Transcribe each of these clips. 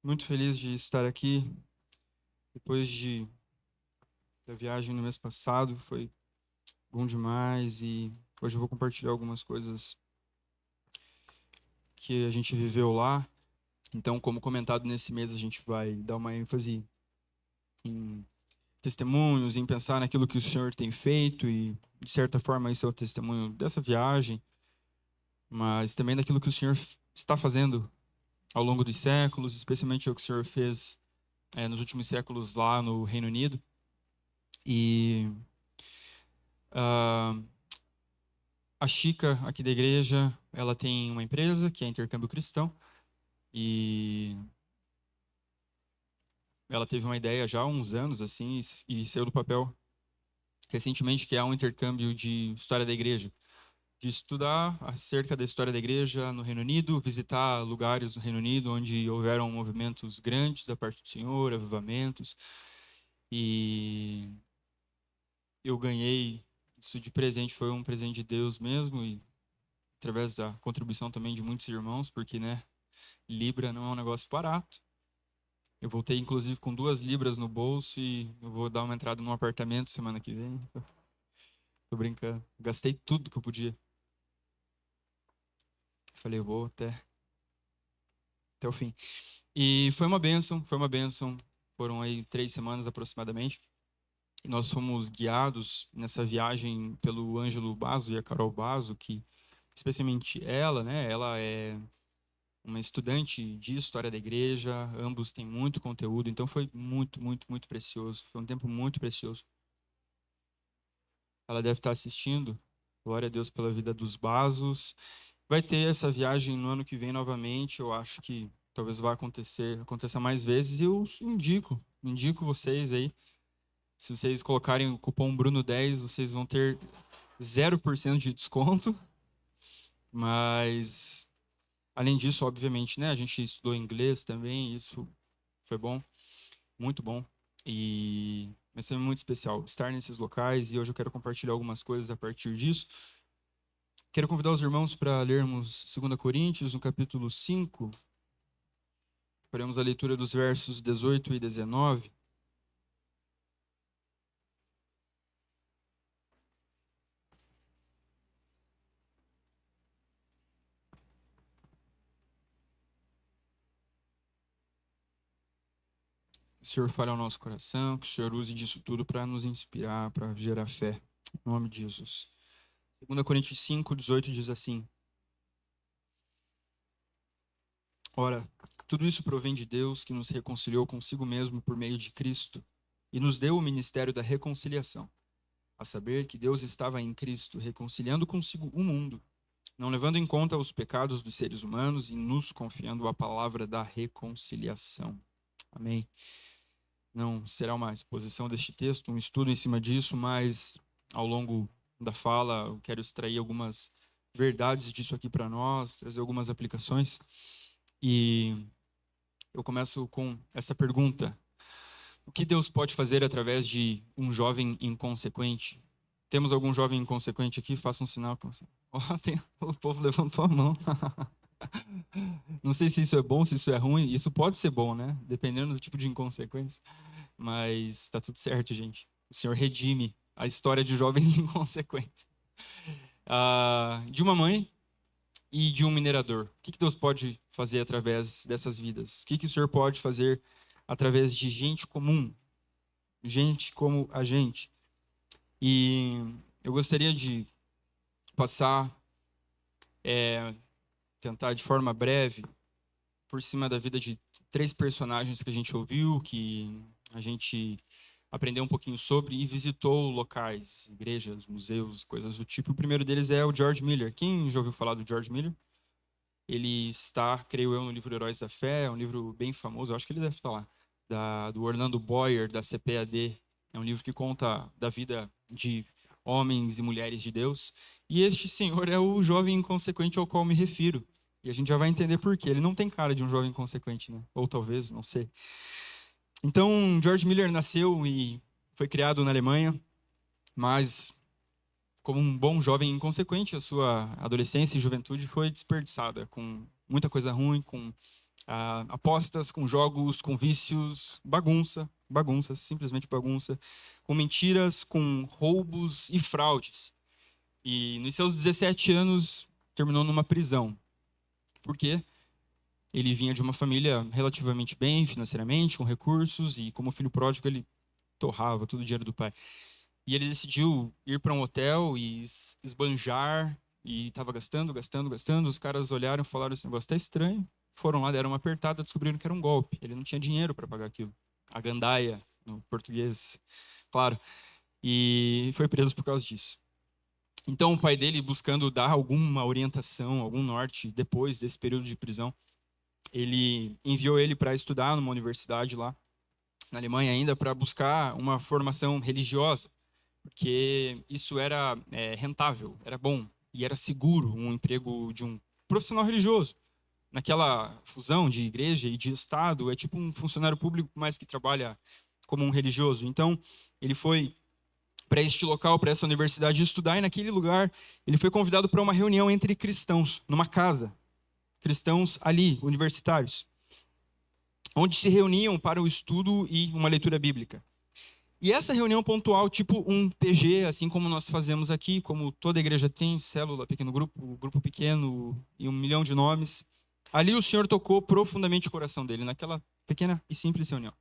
Muito feliz de estar aqui depois da viagem no mês passado. Foi bom demais e hoje eu vou compartilhar algumas coisas que a gente viveu lá. Então, como comentado nesse mês, a gente vai dar uma ênfase em testemunhos, em pensar naquilo que o Senhor tem feito e, de certa forma, isso é o testemunho dessa viagem, mas também daquilo que o Senhor está fazendo ao longo dos séculos, especialmente o que o Senhor fez nos últimos séculos lá no Reino Unido. E ah, a Chica, aqui da igreja, ela tem uma empresa que é Intercâmbio Cristão e ela teve uma ideia já há uns anos assim e saiu do papel recentemente, que é um intercâmbio de história da igreja, de estudar acerca da história da igreja no Reino Unido, visitar lugares no Reino Unido onde houveram movimentos grandes da parte do Senhor, avivamentos, e eu ganhei isso de presente, foi um presente de Deus mesmo e através da contribuição também de muitos irmãos, porque, né, Libra não é um negócio barato. Eu voltei, inclusive, com 2 libras no bolso e eu vou dar uma entrada num apartamento semana que vem. Tô brincando. Gastei tudo que eu podia. Falei, eu vou até o fim. E foi uma bênção, foi uma bênção. Foram aí 3 semanas aproximadamente. E nós fomos guiados nessa viagem pelo Ângelo Basso e a Carol Basso, que, especialmente ela, né? Ela é uma estudante de história da igreja, ambos têm muito conteúdo, então foi muito, muito, muito precioso. Foi um tempo muito precioso. Ela deve estar assistindo. Glória a Deus pela vida dos Basos. Vai ter essa viagem no ano que vem novamente. Eu acho que talvez vá aconteça mais vezes. E eu indico vocês aí. Se vocês colocarem o cupom Bruno10, vocês vão ter 0% de desconto. Mas, além disso, obviamente, né? A gente estudou inglês também, isso foi bom. Muito bom. E vai ser muito especial estar nesses locais e hoje eu quero compartilhar algumas coisas a partir disso. Quero convidar os irmãos para lermos 2 Coríntios, no capítulo 5. Faremos a leitura dos versos 18 e 19. Que o Senhor fale ao nosso coração, que o Senhor use disso tudo para nos inspirar, para gerar fé. Em nome de Jesus. 2 Coríntios 5, 18 diz assim: Ora, tudo isso provém de Deus, que nos reconciliou consigo mesmo por meio de Cristo e nos deu o ministério da reconciliação. A saber que Deus estava em Cristo, reconciliando consigo o mundo, não levando em conta os pecados dos seres humanos e nos confiando a palavra da reconciliação. Amém. Não será uma exposição deste texto, um estudo em cima disso, mas ao longo da fala eu quero extrair algumas verdades disso aqui para nós, trazer algumas aplicações. E eu começo com essa pergunta: o que Deus pode fazer através de um jovem inconsequente? Temos algum jovem inconsequente aqui? Faça um sinal. O povo levantou a mão. Não sei se isso é bom, se isso é ruim. Isso pode ser bom, né? Dependendo do tipo de inconsequência. Mas tá tudo certo, gente. O Senhor redime a história de jovens inconsequentes. De uma mãe e de um minerador. O que Deus pode fazer através dessas vidas? O que o Senhor pode fazer através de gente comum? Gente como a gente. E eu gostaria de passar, é, tentar de forma breve, por cima da vida de 3 personagens que a gente ouviu, que a gente aprendeu um pouquinho sobre e visitou locais, igrejas, museus, coisas do tipo. O primeiro deles é o George Miller. Quem já ouviu falar do George Miller? Ele está, creio eu, no livro Heróis da Fé, é um livro bem famoso, eu acho que ele deve estar lá, do Orlando Boyer, da CPAD. É um livro que conta da vida de homens e mulheres de Deus. E este senhor é o jovem inconsequente ao qual me refiro. E a gente já vai entender por quê. Ele não tem cara de um jovem inconsequente, né? Ou talvez, não sei. Então, George Miller nasceu e foi criado na Alemanha, mas como um bom jovem inconsequente, a sua adolescência e juventude foi desperdiçada com muita coisa ruim, com apostas, com jogos, com vícios, bagunça, simplesmente bagunça, com mentiras, com roubos e fraudes. E nos seus 17 anos terminou numa prisão. Por quê? Ele vinha de uma família relativamente bem financeiramente, com recursos, e como filho pródigo ele torrava todo o dinheiro do pai. E ele decidiu ir para um hotel e esbanjar, e estava gastando. Os caras olharam e falaram: esse negócio está estranho. Foram lá, deram uma apertada, descobriram que era um golpe. Ele não tinha dinheiro para pagar aquilo. A gandaia, no português, claro. E foi preso por causa disso. Então o pai dele, buscando dar alguma orientação, algum norte, depois desse período de prisão, ele enviou ele para estudar numa universidade lá, na Alemanha ainda, para buscar uma formação religiosa, porque isso era rentável, era bom e era seguro, um emprego de um profissional religioso. Naquela fusão de igreja e de Estado, é tipo um funcionário público, mas que trabalha como um religioso. Então, ele foi para este local, para essa universidade estudar, e naquele lugar ele foi convidado para uma reunião entre cristãos, numa casa. Cristãos ali, universitários, onde se reuniam para o estudo e uma leitura bíblica. E essa reunião pontual, tipo um PG, assim como nós fazemos aqui, como toda igreja tem, célula, pequeno grupo, grupo pequeno e 1 milhão de nomes, ali o Senhor tocou profundamente o coração dele, naquela pequena e simples reunião.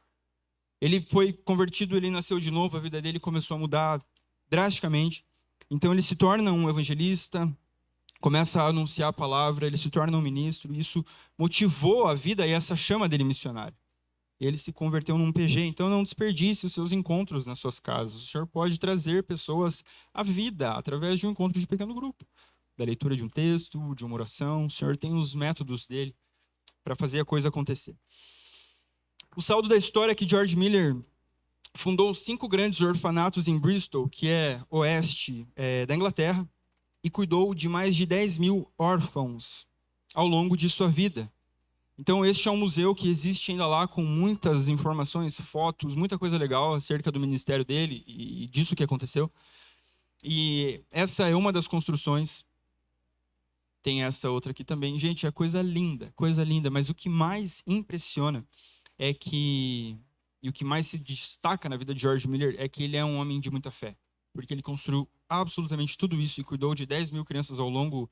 Ele foi convertido, ele nasceu de novo, a vida dele começou a mudar drasticamente. Então ele se torna um evangelista, começa a anunciar a palavra, ele se torna um ministro, e isso motivou a vida e essa chama dele missionário. Ele se converteu num PG, então não desperdice os seus encontros nas suas casas. O Senhor pode trazer pessoas à vida através de um encontro de pequeno grupo, da leitura de um texto, de uma oração. O Senhor tem os métodos dele para fazer a coisa acontecer. O saldo da história é que George Miller fundou 5 grandes orfanatos em Bristol, que é oeste da Inglaterra, e cuidou de mais de 10 mil órfãos ao longo de sua vida. Então, este é um museu que existe ainda lá, com muitas informações, fotos, muita coisa legal acerca do ministério dele e disso que aconteceu. E essa é uma das construções. Tem essa outra aqui também. Gente, é coisa linda, mas o que mais impressiona é que, e o que mais se destaca na vida de George Miller é que ele é um homem de muita fé, porque ele construiu absolutamente tudo isso e cuidou de 10 mil crianças ao longo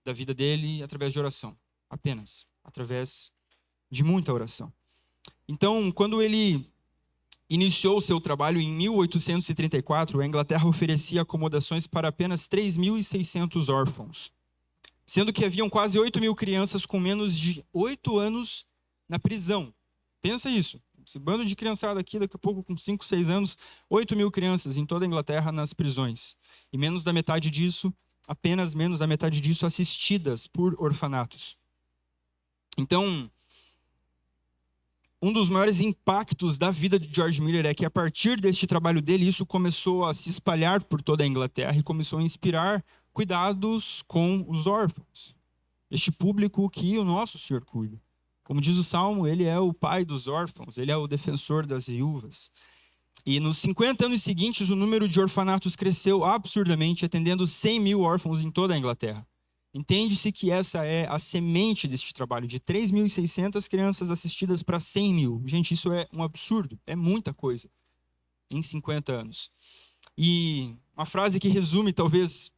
da vida dele através de oração, apenas, através de muita oração. Então, quando ele iniciou o seu trabalho em 1834, a Inglaterra oferecia acomodações para apenas 3.600 órfãos, sendo que haviam quase 8 mil crianças com menos de 8 anos na prisão. Pensa isso. Esse bando de criançada aqui, daqui a pouco com 5, 6 anos, 8 mil crianças em toda a Inglaterra nas prisões. E menos da metade disso, apenas menos da metade disso, assistidas por orfanatos. Então, um dos maiores impactos da vida de George Miller é que, a partir deste trabalho dele, isso começou a se espalhar por toda a Inglaterra e começou a inspirar cuidados com os órfãos. Este público que o nosso Senhor cuida. Como diz o Salmo, ele é o pai dos órfãos, ele é o defensor das viúvas. E nos 50 anos seguintes, o número de orfanatos cresceu absurdamente, atendendo 100 mil órfãos em toda a Inglaterra. Entende-se que essa é a semente deste trabalho, de 3.600 crianças assistidas para 100 mil. Gente, isso é um absurdo, é muita coisa, em 50 anos. E uma frase que resume, talvez,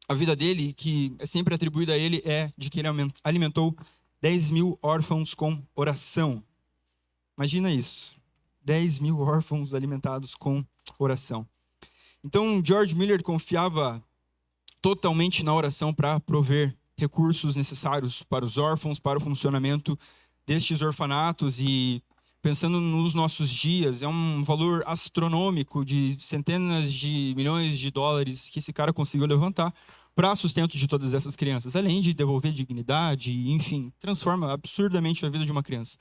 a vida dele, que é sempre atribuída a ele, é de que ele alimentou 10 mil órfãos com oração. Imagina isso. 10 mil órfãos alimentados com oração. Então, George Miller confiava totalmente na oração para prover recursos necessários para os órfãos, para o funcionamento destes orfanatos. E pensando nos nossos dias, é um valor astronômico de centenas de milhões de dólares que esse cara conseguiu levantar para sustento de todas essas crianças, além de devolver dignidade, enfim, transforma absurdamente a vida de uma criança.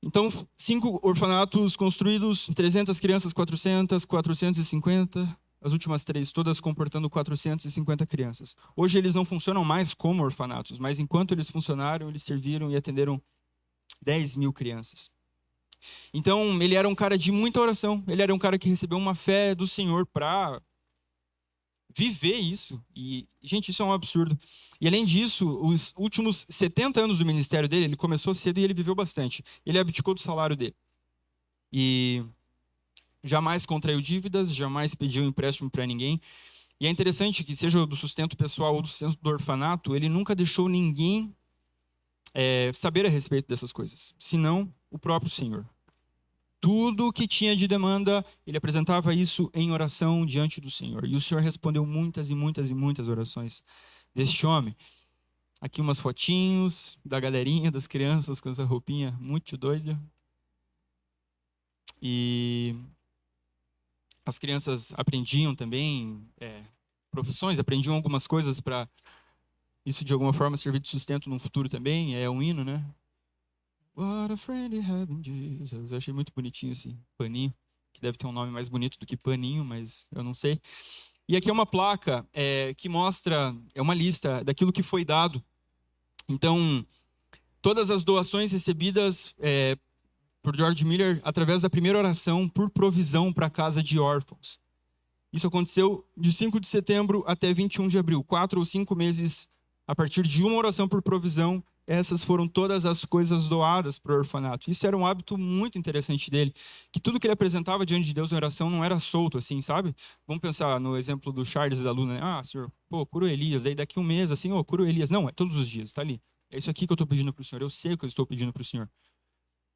Então, 5 orfanatos construídos, 300 crianças, 400, 450, as últimas 3 todas comportando 450 crianças. Hoje eles não funcionam mais como orfanatos, mas enquanto eles funcionaram, eles serviram e atenderam 10 mil crianças. Então, ele era um cara de muita oração, ele era um cara que recebeu uma fé do Senhor para viver isso. E, gente, isso é um absurdo. E além disso, os últimos 70 anos do ministério dele, ele começou cedo e ele viveu bastante. Ele abdicou do salário dele. E jamais contraiu dívidas, jamais pediu empréstimo para ninguém. E é interessante que, seja do sustento pessoal ou do sustento do orfanato, ele nunca deixou ninguém saber a respeito dessas coisas, senão o próprio Senhor. Tudo que tinha de demanda, ele apresentava isso em oração diante do Senhor. E o Senhor respondeu muitas e muitas e muitas orações deste homem. Aqui umas fotinhos da galerinha, das crianças com essa roupinha muito doida. E as crianças aprendiam também profissões, aprendiam algumas coisas para isso de alguma forma servir de sustento no futuro também. É um hino, né? What a friend you have in Jesus. Eu achei muito bonitinho esse paninho, que deve ter um nome mais bonito do que paninho, mas eu não sei. E aqui é uma placa que mostra, é uma lista daquilo que foi dado. Então, todas as doações recebidas por George Miller através da primeira oração por provisão para a casa de órfãos. Isso aconteceu de 5 de setembro até 21 de abril, 4 ou 5 meses a partir de uma oração por provisão. Essas foram todas as coisas doadas para o orfanato. Isso era um hábito muito interessante dele, que tudo que ele apresentava diante de Deus em oração não era solto, assim, sabe? Vamos pensar no exemplo do Charles e da Luna. Ah, senhor, cura o Elias. Aí daqui um mês, assim, cura o Elias. Não, é todos os dias, está ali. É isso aqui que eu estou pedindo para o senhor. Eu sei o que eu estou pedindo para o senhor.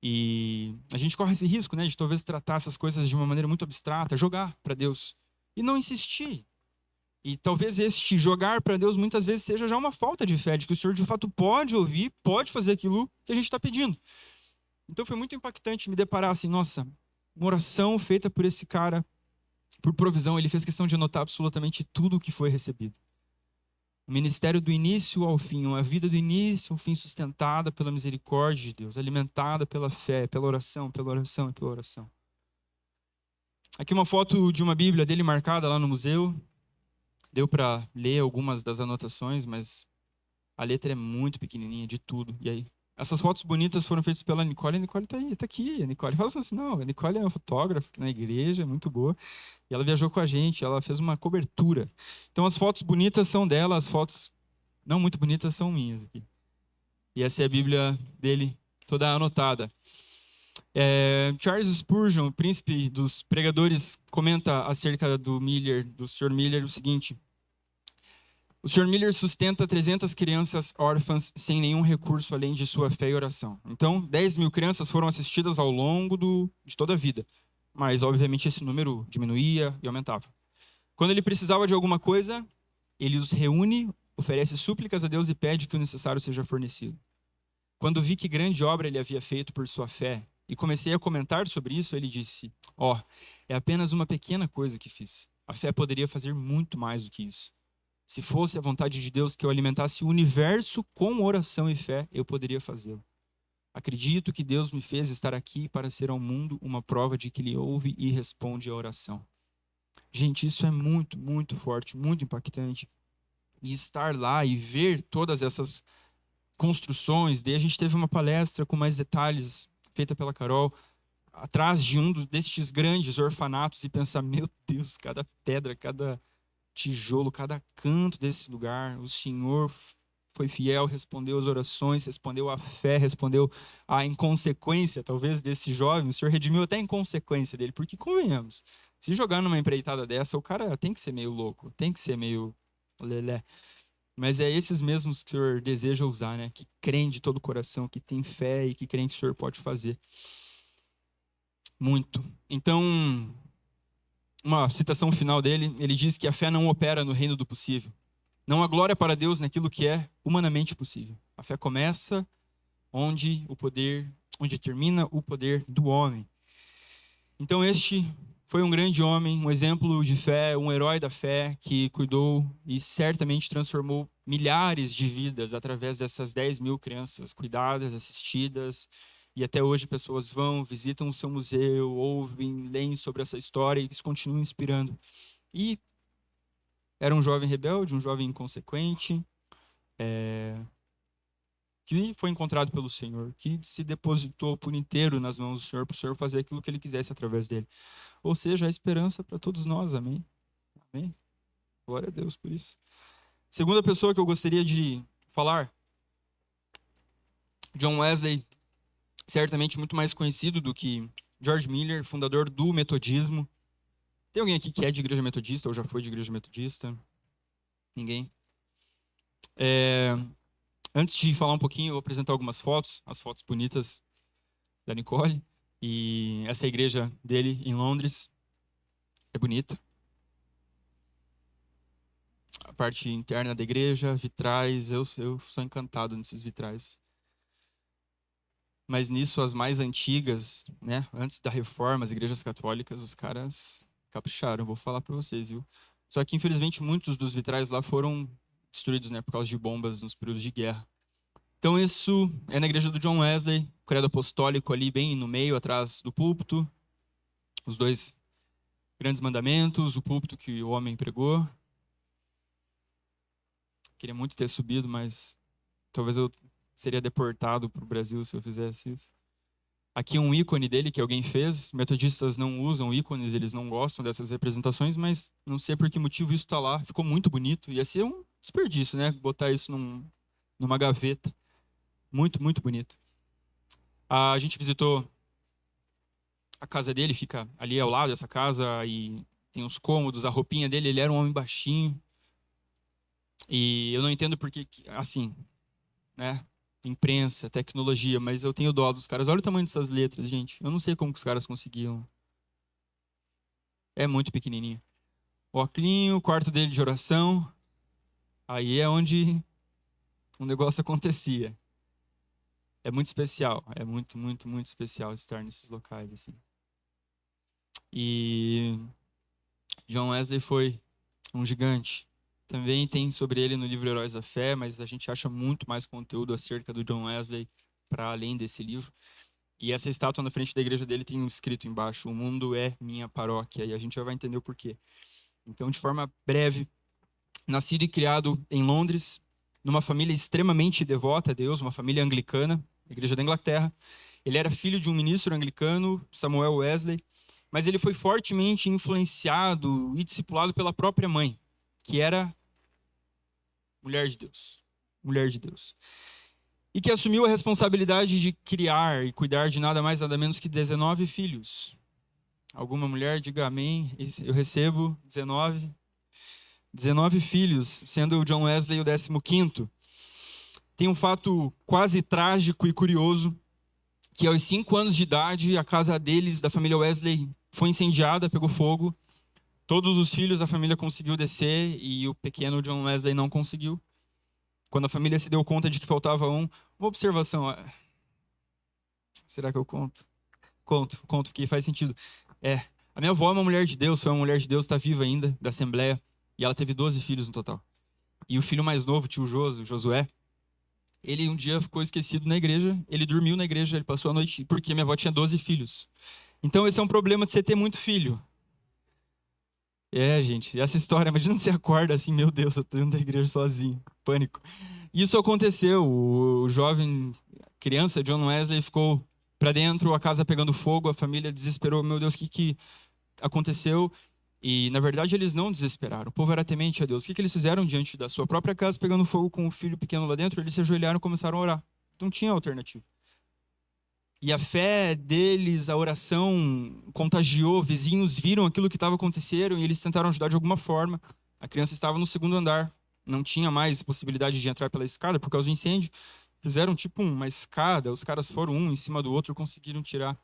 E a gente corre esse risco, né, de talvez tratar essas coisas de uma maneira muito abstrata, jogar para Deus e não insistir. E talvez este jogar para Deus muitas vezes seja já uma falta de fé, de que o Senhor de fato pode ouvir, pode fazer aquilo que a gente está pedindo. Então foi muito impactante me deparar assim, nossa, uma oração feita por esse cara, por provisão, ele fez questão de anotar absolutamente tudo o que foi recebido. Um ministério do início ao fim, uma vida do início ao fim sustentada pela misericórdia de Deus, alimentada pela fé, pela oração, pela oração e pela oração. Aqui uma foto de uma Bíblia dele marcada lá no museu. Deu para ler algumas das anotações, mas a letra é muito pequenininha de tudo. E aí, essas fotos bonitas foram feitas pela Nicole. A Nicole tá aí, tá aqui. A Nicole fala assim, não, a Nicole é uma fotógrafa na igreja, muito boa. E ela viajou com a gente, ela fez uma cobertura. Então as fotos bonitas são dela, as fotos não muito bonitas são minhas aqui. E essa é a Bíblia dele, toda anotada. Charles Spurgeon, o príncipe dos pregadores, comenta acerca do Sr. Miller, o seguinte: o Sr. Miller sustenta 300 crianças órfãs sem nenhum recurso além de sua fé e oração. Então, 10.000 crianças foram assistidas ao longo de toda a vida, mas obviamente esse número diminuía e aumentava. Quando ele precisava de alguma coisa, ele os reúne, oferece súplicas a Deus e pede que o necessário seja fornecido. Quando vi que grande obra ele havia feito por sua fé, e comecei a comentar sobre isso, ele disse: é apenas uma pequena coisa que fiz. A fé poderia fazer muito mais do que isso. Se fosse a vontade de Deus que eu alimentasse o universo com oração e fé, eu poderia fazê-lo. Acredito que Deus me fez estar aqui para ser ao mundo uma prova de que Ele ouve e responde à oração. Gente, isso é muito, muito forte, muito impactante. E estar lá e ver todas essas construções. Daí a gente teve uma palestra com mais detalhes, feita pela Carol, atrás de destes grandes orfanatos, e pensar, meu Deus, cada pedra, cada tijolo, cada canto desse lugar, o Senhor foi fiel, respondeu as orações, respondeu a fé, respondeu a inconsequência, talvez, desse jovem. O Senhor redimiu até a inconsequência dele, porque, convenhamos, se jogar numa empreitada dessa, o cara tem que ser meio louco, tem que ser meio lelé. Mas é esses mesmos que o Senhor deseja usar, né? Que creem de todo o coração, que tem fé e que creem que o Senhor pode fazer muito. Então, uma citação final dele, ele diz que a fé não opera no reino do possível. Não há glória para Deus naquilo que é humanamente possível. A fé começa onde termina o poder do homem. Então este foi um grande homem, um exemplo de fé, um herói da fé que cuidou e certamente transformou milhares de vidas através dessas 10.000 crianças cuidadas, assistidas. E até hoje pessoas vão, visitam o seu museu, ouvem, leem sobre essa história e isso continua inspirando. E era um jovem rebelde, um jovem inconsequente, que foi encontrado pelo Senhor, que se depositou por inteiro nas mãos do Senhor, para o Senhor fazer aquilo que Ele quisesse através dele. Ou seja, a esperança para todos nós, amém? Amém? Glória a Deus por isso. Segunda pessoa que eu gostaria de falar, John Wesley, certamente muito mais conhecido do que George Miller, fundador do metodismo. Tem alguém aqui que é de igreja metodista ou já foi de igreja metodista? Ninguém? Antes de falar um pouquinho, eu vou apresentar algumas fotos, as fotos bonitas da Nicole. E essa é a igreja dele em Londres. É bonita. A parte interna da igreja, vitrais, eu sou encantado nesses vitrais. Mas nisso, as mais antigas, né, antes da reforma, as igrejas católicas, os caras capricharam, vou falar para vocês, viu? Só que, infelizmente, muitos dos vitrais lá foram destruídos, né, por causa de bombas nos períodos de guerra. Então, isso é na igreja do John Wesley, credo apostólico ali bem no meio, atrás do púlpito, os dois grandes mandamentos, o púlpito que o homem pregou. Queria muito ter subido, mas talvez eu seria deportado para o Brasil se eu fizesse isso. Aqui um ícone dele que alguém fez. Metodistas não usam ícones, eles não gostam dessas representações, mas não sei por que motivo isso está lá. Ficou muito bonito. Ia ser um desperdício, né? Botar isso numa gaveta. Muito, muito bonito. A gente visitou a casa dele, fica ali ao lado dessa casa, e tem os cômodos, a roupinha dele, ele era um homem baixinho. E eu não entendo por que, assim, né? Imprensa, tecnologia, mas eu tenho dó dos caras. Olha o tamanho dessas letras, gente. Eu não sei como que os caras conseguiam. É muito pequenininho. O oclinho, o quarto dele de oração. Aí é onde o negócio acontecia. É muito especial. É muito, muito, muito especial estar nesses locais, assim. E John Wesley foi um gigante. Também tem sobre ele no livro Heróis da Fé, mas a gente acha muito mais conteúdo acerca do John Wesley para além desse livro. E essa estátua na frente da igreja dele tem um escrito embaixo: "O mundo é minha paróquia", e a gente já vai entender o porquê. Então, de forma breve, nascido e criado em Londres, numa família extremamente devota a Deus, uma família anglicana, igreja da Inglaterra. Ele era filho de um ministro anglicano, Samuel Wesley, mas ele foi fortemente influenciado e discipulado pela própria mãe, que era mulher de Deus. Mulher de Deus. E que assumiu a responsabilidade de criar e cuidar de nada mais, nada menos que 19 filhos. Alguma mulher, diga amém. Eu recebo 19. 19 filhos, sendo o John Wesley o 15º. Tem um fato quase trágico e curioso, que aos 5 anos de idade, a casa deles, da família Wesley, foi incendiada, pegou fogo. Todos os filhos da família conseguiu descer e o pequeno John Wesley não conseguiu. Quando a família se deu conta de que faltava uma observação. Será que eu conto? Conto, porque faz sentido. A minha avó é uma mulher de Deus, foi uma mulher de Deus, está viva ainda, da Assembleia, e ela teve 12 filhos no total. E o filho mais novo, tio Josué, ele um dia ficou esquecido na igreja, ele dormiu na igreja, ele passou a noite, porque minha avó tinha 12 filhos. Então esse é um problema de você ter muito filho. Gente, essa história, imagina você acorda assim, meu Deus, eu tô dentro da igreja sozinho, pânico. Isso aconteceu, o jovem criança, John Wesley, ficou para dentro, a casa pegando fogo, a família desesperou, meu Deus, o que aconteceu? E, na verdade, eles não desesperaram, o povo era temente a Deus. O que eles fizeram diante da sua própria casa, pegando fogo com o filho pequeno lá dentro? Eles se ajoelharam e começaram a orar. Não tinha alternativa. E a fé deles, a oração contagiou, vizinhos viram aquilo que estava acontecendo e eles tentaram ajudar de alguma forma. A criança estava no segundo andar, não tinha mais possibilidade de entrar pela escada por causa do incêndio. Fizeram tipo uma escada, os caras foram um em cima do outro e conseguiram tirar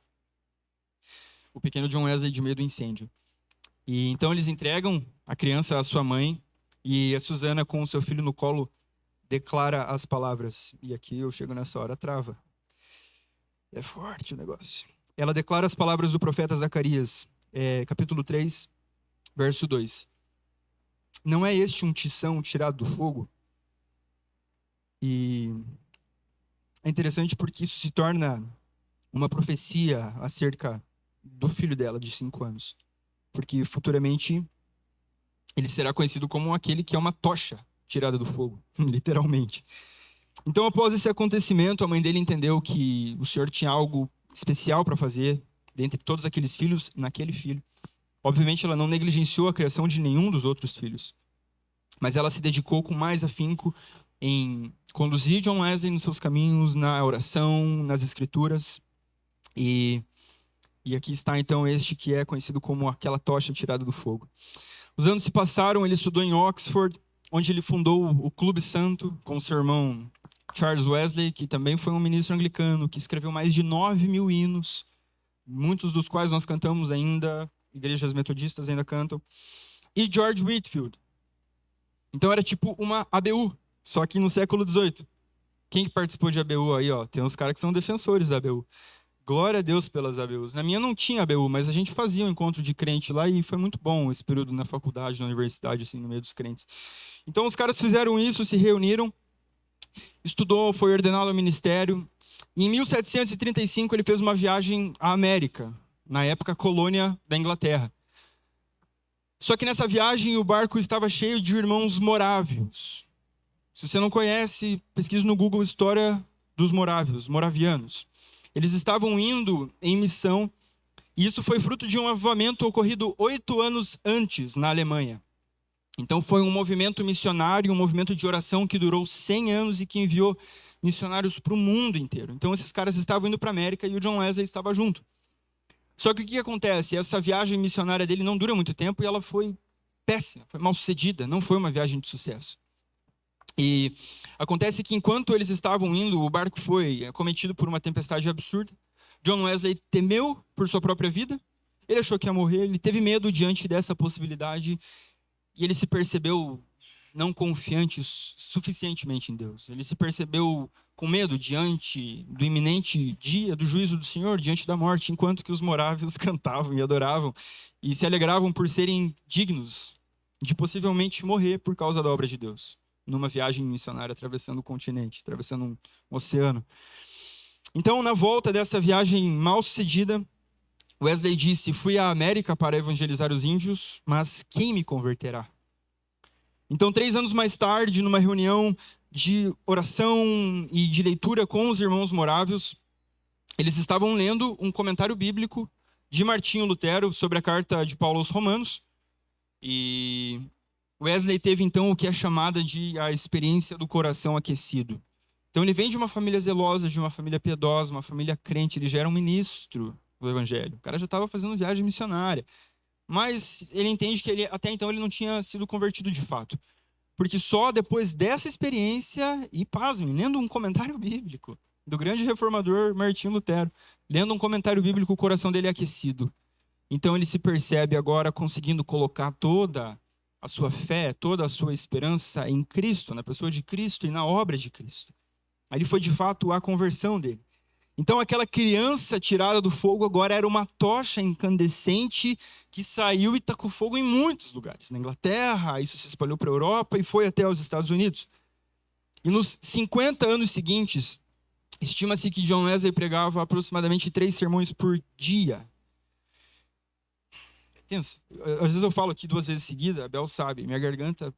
o pequeno John Wesley de meio do incêndio. E então eles entregam a criança à sua mãe e a Susana, com o seu filho no colo, declara as palavras. E aqui eu chego nessa hora, trava. É forte o negócio. Ela declara as palavras do profeta Zacarias, capítulo 3, verso 2. Não é este um tição tirado do fogo? E é interessante porque isso se torna uma profecia acerca do filho dela, de 5 anos. Porque futuramente ele será conhecido como aquele que é uma tocha tirada do fogo, literalmente. Então, após esse acontecimento, a mãe dele entendeu que o Senhor tinha algo especial para fazer dentre todos aqueles filhos, naquele filho. Obviamente, ela não negligenciou a criação de nenhum dos outros filhos. mas ela se dedicou com mais afinco em conduzir John Wesley nos seus caminhos, na oração, nas escrituras. E aqui está então este que é conhecido como aquela tocha tirada do fogo. Os anos se passaram, ele estudou em Oxford, onde ele fundou o Clube Santo com seu irmão Charles Wesley, que também foi um ministro anglicano, que escreveu mais de 9.000 hinos, muitos dos quais nós cantamos ainda, igrejas metodistas ainda cantam, e George Whitefield. Então era tipo uma ABU, só que no século XVIII. Quem que participou de ABU aí? Ó? Tem uns caras que são defensores da ABU. Glória a Deus pelas ABUs. Na minha não tinha ABU, mas a gente fazia um encontro de crente lá e foi muito bom esse período na faculdade, na universidade, assim, no meio dos crentes. Então os caras fizeram isso, se reuniram, estudou, foi ordenado ao ministério. Em 1735 ele fez uma viagem à América, na época colônia da Inglaterra. Só que nessa viagem o barco estava cheio de irmãos morávios. Se você não conhece, pesquise no Google História dos Morávios, moravianos. Eles estavam indo em missão, e isso foi fruto de um avivamento ocorrido 8 anos antes, na Alemanha. Então foi um movimento missionário, um movimento de oração que durou 100 anos e que enviou missionários para o mundo inteiro. Então esses caras estavam indo para a América e o John Wesley estava junto. Só que o que acontece? Essa viagem missionária dele não dura muito tempo e ela foi péssima, foi mal sucedida, não foi uma viagem de sucesso. E acontece que enquanto eles estavam indo, o barco foi acometido por uma tempestade absurda. John Wesley temeu por sua própria vida, ele achou que ia morrer, ele teve medo diante dessa possibilidade e ele se percebeu não confiante suficientemente em Deus. Ele se percebeu com medo diante do iminente dia do juízo do Senhor, diante da morte, enquanto que os morávios cantavam e adoravam e se alegravam por serem dignos de possivelmente morrer por causa da obra de Deus, numa viagem missionária atravessando o continente, atravessando um oceano. Então, na volta dessa viagem mal sucedida, Wesley disse: fui à América para evangelizar os índios, mas quem me converterá? Então, 3 anos mais tarde, numa reunião de oração e de leitura com os irmãos morávios, eles estavam lendo um comentário bíblico de Martinho Lutero sobre a carta de Paulo aos Romanos. E Wesley teve então o que é chamada de a experiência do coração aquecido. Então ele vem de uma família zelosa, de uma família piedosa, uma família crente, ele já era um ministro do evangelho. O cara já estava fazendo viagem missionária. Mas ele entende que até então ele não tinha sido convertido de fato. Porque só depois dessa experiência, e pasmem, lendo um comentário bíblico do grande reformador Martinho Lutero, lendo um comentário bíblico, o coração dele é aquecido. Então ele se percebe agora conseguindo colocar toda a sua fé, toda a sua esperança em Cristo, na pessoa de Cristo e na obra de Cristo. Ali foi de fato a conversão dele. Então aquela criança tirada do fogo agora era uma tocha incandescente que saiu e tacou fogo em muitos lugares. Na Inglaterra, isso se espalhou para a Europa e foi até os Estados Unidos. E nos 50 anos seguintes, estima-se que John Wesley pregava aproximadamente 3 sermões por dia. Tenso. Às vezes eu falo aqui 2 vezes seguida, a Bel sabe, minha garganta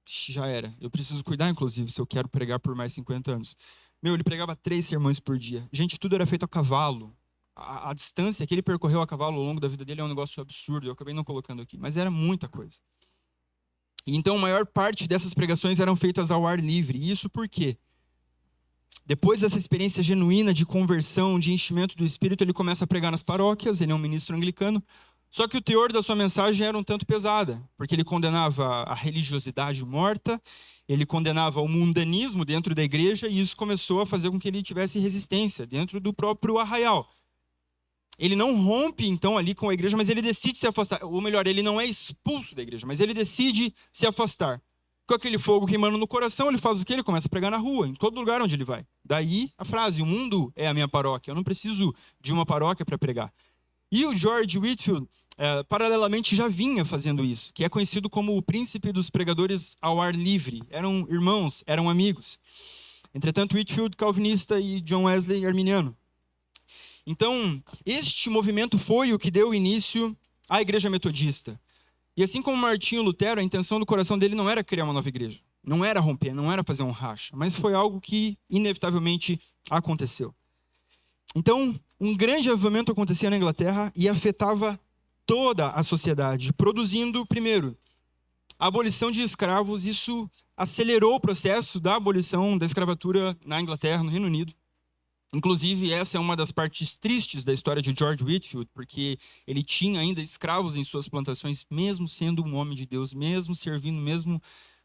já era. Eu preciso cuidar, inclusive, se eu quero pregar por mais 50 anos. Ele pregava 3 sermões por dia. Gente, tudo era feito a cavalo. A distância que ele percorreu a cavalo ao longo da vida dele é um negócio absurdo. Eu acabei não colocando aqui, mas era muita coisa. E então, a maior parte dessas pregações eram feitas ao ar livre. E isso por quê? Depois dessa experiência genuína de conversão, de enchimento do Espírito, ele começa a pregar nas paróquias, ele é um ministro anglicano. Só que o teor da sua mensagem era um tanto pesada, porque ele condenava a religiosidade morta, ele condenava o mundanismo dentro da igreja, e isso começou a fazer com que ele tivesse resistência dentro do próprio arraial. Ele não rompe, então, ali com a igreja, mas ele decide se afastar. Ou melhor, ele não é expulso da igreja, mas ele decide se afastar. Com aquele fogo queimando no coração, ele faz o quê? Ele começa a pregar na rua, em todo lugar onde ele vai. Daí a frase: o mundo é a minha paróquia, eu não preciso de uma paróquia para pregar. E o George Whitefield, paralelamente, já vinha fazendo isso, que é conhecido como o príncipe dos pregadores ao ar livre. Eram irmãos, eram amigos. Entretanto, Whitefield, calvinista, e John Wesley, arminiano. Então, este movimento foi o que deu início à igreja metodista. E assim como Martinho Lutero, a intenção do coração dele não era criar uma nova igreja. Não era romper, não era fazer um racha. Mas foi algo que, inevitavelmente, aconteceu. Então, um grande avivamento acontecia na Inglaterra e afetava toda a sociedade, produzindo, primeiro, a abolição de escravos, isso acelerou o processo da abolição da escravatura na Inglaterra, no Reino Unido. Inclusive, essa é uma das partes tristes da história de George Whitefield, porque ele tinha ainda escravos em suas plantações, mesmo sendo um homem de Deus, mesmo servindo, mesmo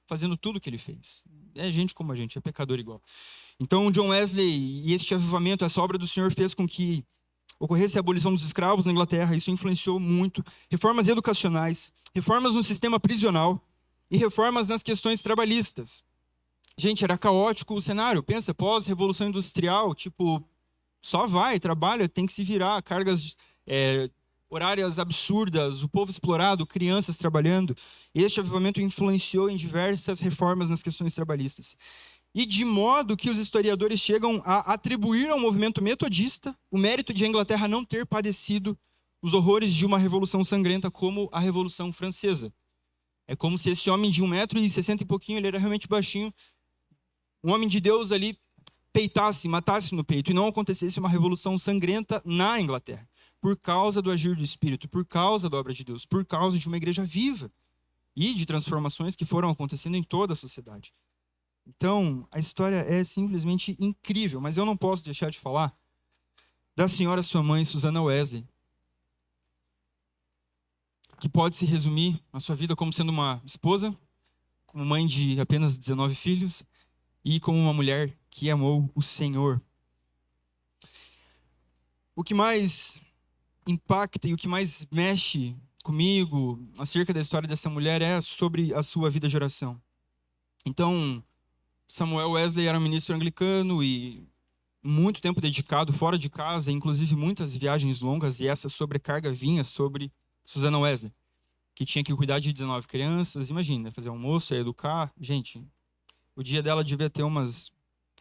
fazendo tudo o que ele fez. É gente como a gente, é pecador igual. Então, John Wesley e este avivamento, essa obra do Senhor fez com que ocorresse a abolição dos escravos na Inglaterra. Isso influenciou muito. Reformas educacionais, reformas no sistema prisional e reformas nas questões trabalhistas. Gente, era caótico o cenário. Pensa, pós-revolução industrial, tipo, só vai, trabalha, tem que se virar, cargas horárias absurdas, o povo explorado, crianças trabalhando. Este avivamento influenciou em diversas reformas nas questões trabalhistas. E de modo que os historiadores chegam a atribuir ao movimento metodista o mérito de a Inglaterra não ter padecido os horrores de uma revolução sangrenta como a Revolução Francesa. É como se esse homem de 1,60 m e pouquinho, ele era realmente baixinho, um homem de Deus ali peitasse, matasse no peito, e não acontecesse uma revolução sangrenta na Inglaterra, por causa do agir do Espírito, por causa da obra de Deus, por causa de uma igreja viva e de transformações que foram acontecendo em toda a sociedade. Então, a história é simplesmente incrível, mas eu não posso deixar de falar da senhora sua mãe, Susanna Wesley, que pode se resumir a sua vida como sendo uma esposa, como mãe de apenas 19 filhos e como uma mulher que amou o Senhor. O que mais impacta e o que mais mexe comigo acerca da história dessa mulher é sobre a sua vida de oração. Então, Samuel Wesley era um ministro anglicano e muito tempo dedicado fora de casa, inclusive muitas viagens longas, e essa sobrecarga vinha sobre Susanna Wesley, que tinha que cuidar de 19 crianças. Imagina, fazer almoço, educar. Gente, o dia dela devia ter umas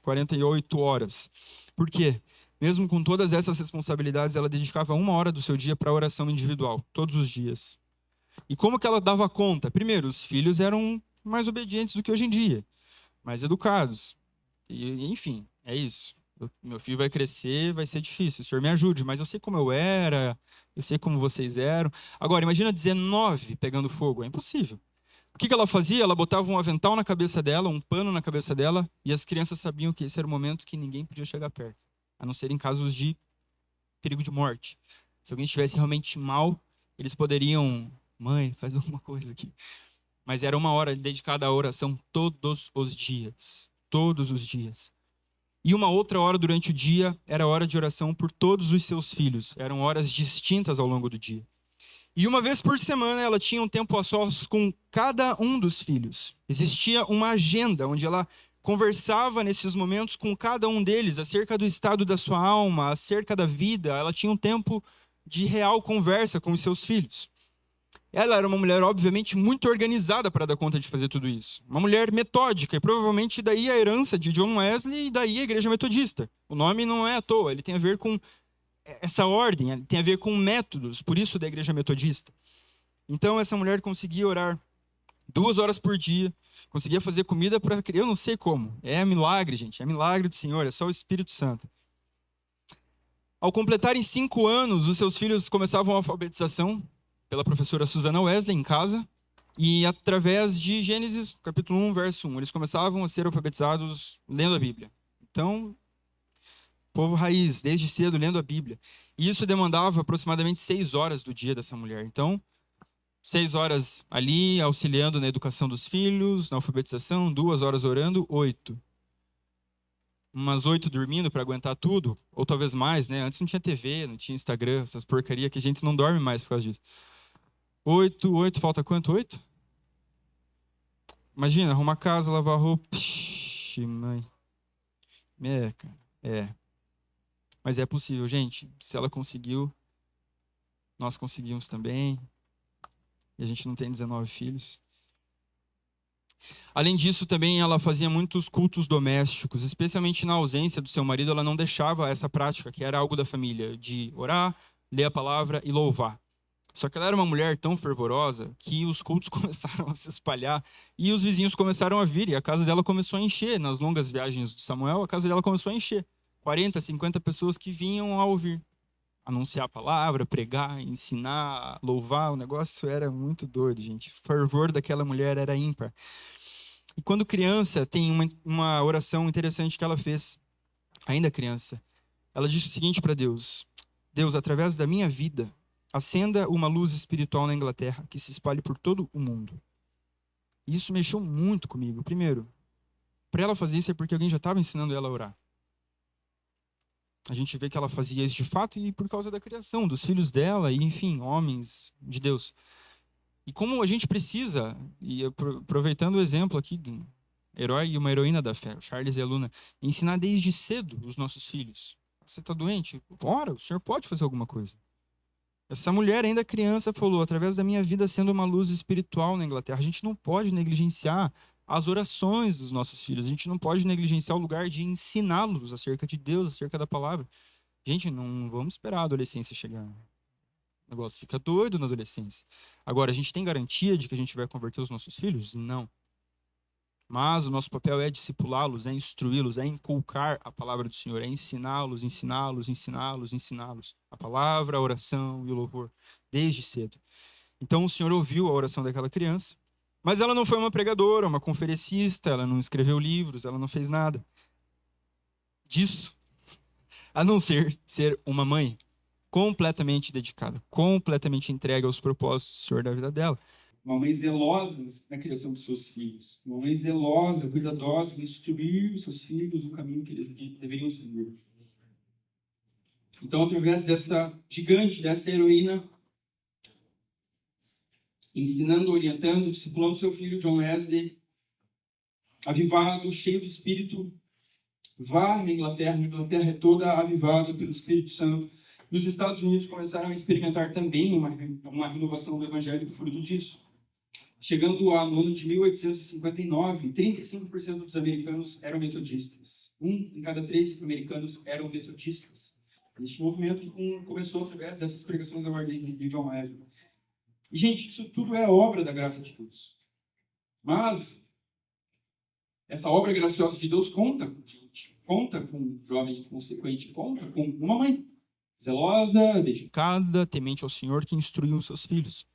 48 horas. Por quê? Mesmo com todas essas responsabilidades, ela dedicava 1 hora do seu dia para oração individual, todos os dias. E como que ela dava conta? Primeiro, os filhos eram mais obedientes do que hoje em dia, mais educados. E, enfim, é isso. Meu filho vai crescer, vai ser difícil. O Senhor me ajude, mas eu sei como eu era, eu sei como vocês eram. Agora, imagina 19 pegando fogo, é impossível. O que ela fazia? Ela botava um avental na cabeça dela, um pano na cabeça dela, e as crianças sabiam que esse era o momento que ninguém podia chegar perto, a não ser em casos de perigo de morte. Se alguém estivesse realmente mal, eles poderiam, mãe, faz alguma coisa aqui. Mas era 1 hora dedicada à oração todos os dias. Todos os dias. E 1 outra hora durante o dia era a hora de oração por todos os seus filhos. Eram horas distintas ao longo do dia. E 1 vez por semana ela tinha um tempo a sós com cada um dos filhos. Existia uma agenda onde ela conversava nesses momentos com cada um deles acerca do estado da sua alma, acerca da vida. Ela tinha um tempo de real conversa com os seus filhos. Ela era uma mulher, obviamente, muito organizada para dar conta de fazer tudo isso. Uma mulher metódica, e provavelmente daí a herança de John Wesley e daí a Igreja Metodista. O nome não é à toa, ele tem a ver com essa ordem, tem a ver com métodos, por isso da Igreja Metodista. Então essa mulher conseguia orar 2 horas por dia, conseguia fazer comida para criança, eu não sei como. É milagre, gente, é milagre do Senhor, é só o Espírito Santo. Ao completarem 5 anos, os seus filhos começavam a alfabetização pela professora Susanna Wesley em casa, e através de Gênesis, capítulo 1, verso 1, eles começavam a ser alfabetizados lendo a Bíblia. Então, povo raiz, desde cedo lendo a Bíblia. E isso demandava aproximadamente 6 horas do dia dessa mulher. Então, 6 horas ali, auxiliando na educação dos filhos, na alfabetização, 2 horas orando, 8. Umas 8 dormindo para aguentar tudo, ou talvez mais, né? Antes não tinha TV, não tinha Instagram, essas porcaria que a gente não dorme mais por causa disso. 8, falta quanto? 8? Imagina, arrumar casa, lavar roupa. Ixi, mãe. Cara, Mas é possível, gente. Se ela conseguiu, nós conseguimos também. E a gente não tem 19 filhos. Além disso, também ela fazia muitos cultos domésticos, especialmente na ausência do seu marido, ela não deixava essa prática, que era algo da família, de orar, ler a palavra e louvar. Só que ela era uma mulher tão fervorosa que os cultos começaram a se espalhar e os vizinhos começaram a vir, e a casa dela começou a encher. Nas longas viagens de Samuel, a casa dela começou a encher. 40, 50 pessoas que vinham a ouvir. anunciar a palavra, pregar, ensinar, louvar. O negócio era muito doido, gente. O fervor daquela mulher era ímpar. E quando criança, tem uma oração interessante que ela fez, ainda criança. Ela disse o seguinte para Deus: Deus, através da minha vida, acenda uma luz espiritual na Inglaterra que se espalhe por todo o mundo. E isso mexeu muito comigo. Primeiro, para ela fazer isso é porque alguém já estava ensinando ela a orar. A gente vê que ela fazia isso de fato e por causa da criação dos filhos dela e, enfim, homens de Deus. E como a gente precisa, e aproveitando o exemplo aqui de um herói e uma heroína da fé, o Charles e a Luna, ensinar desde cedo os nossos filhos. Você está doente? Ora, o senhor pode fazer alguma coisa. Essa mulher, ainda criança, falou: através da minha vida sendo uma luz espiritual na Inglaterra. A gente não pode negligenciar as orações dos nossos filhos. A gente não pode negligenciar o lugar de ensiná-los acerca de Deus, acerca da palavra. Gente, não vamos esperar a adolescência chegar. O negócio fica doido na adolescência. Agora, a gente tem garantia de que a gente vai converter os nossos filhos? Não. Mas o nosso papel é discipulá-los, é instruí-los, é inculcar a palavra do Senhor, é ensiná-los, ensiná-los, ensiná-los, ensiná-los. A palavra, a oração e o louvor, desde cedo. Então o Senhor ouviu a oração daquela criança, mas ela não foi uma pregadora, uma conferencista, ela não escreveu livros, ela não fez nada disso, a não ser uma mãe completamente dedicada, completamente entregue aos propósitos do Senhor da vida dela. Uma mãe zelosa na criação dos seus filhos. Uma mãe zelosa, cuidadosa em instruir os seus filhos no caminho que eles deveriam seguir. Então, através dessa gigante, dessa heroína, ensinando, orientando, discipulando seu filho, John Wesley, avivado, cheio de espírito, vai na Inglaterra. A Inglaterra é toda avivada pelo Espírito Santo. E os Estados Unidos começaram a experimentar também uma renovação do evangelho fruto disso. Chegando no ano de 1859, 35% dos americanos eram metodistas. 1 em cada 3 americanos eram metodistas. Este movimento começou através dessas pregações da ordem de John Wesley. E, gente, isso tudo é obra da graça de Deus. Mas essa obra graciosa de Deus conta com um jovem inconsequente, conta com uma mãe zelosa, dedicada, temente ao Senhor, que instruiu os seus filhos.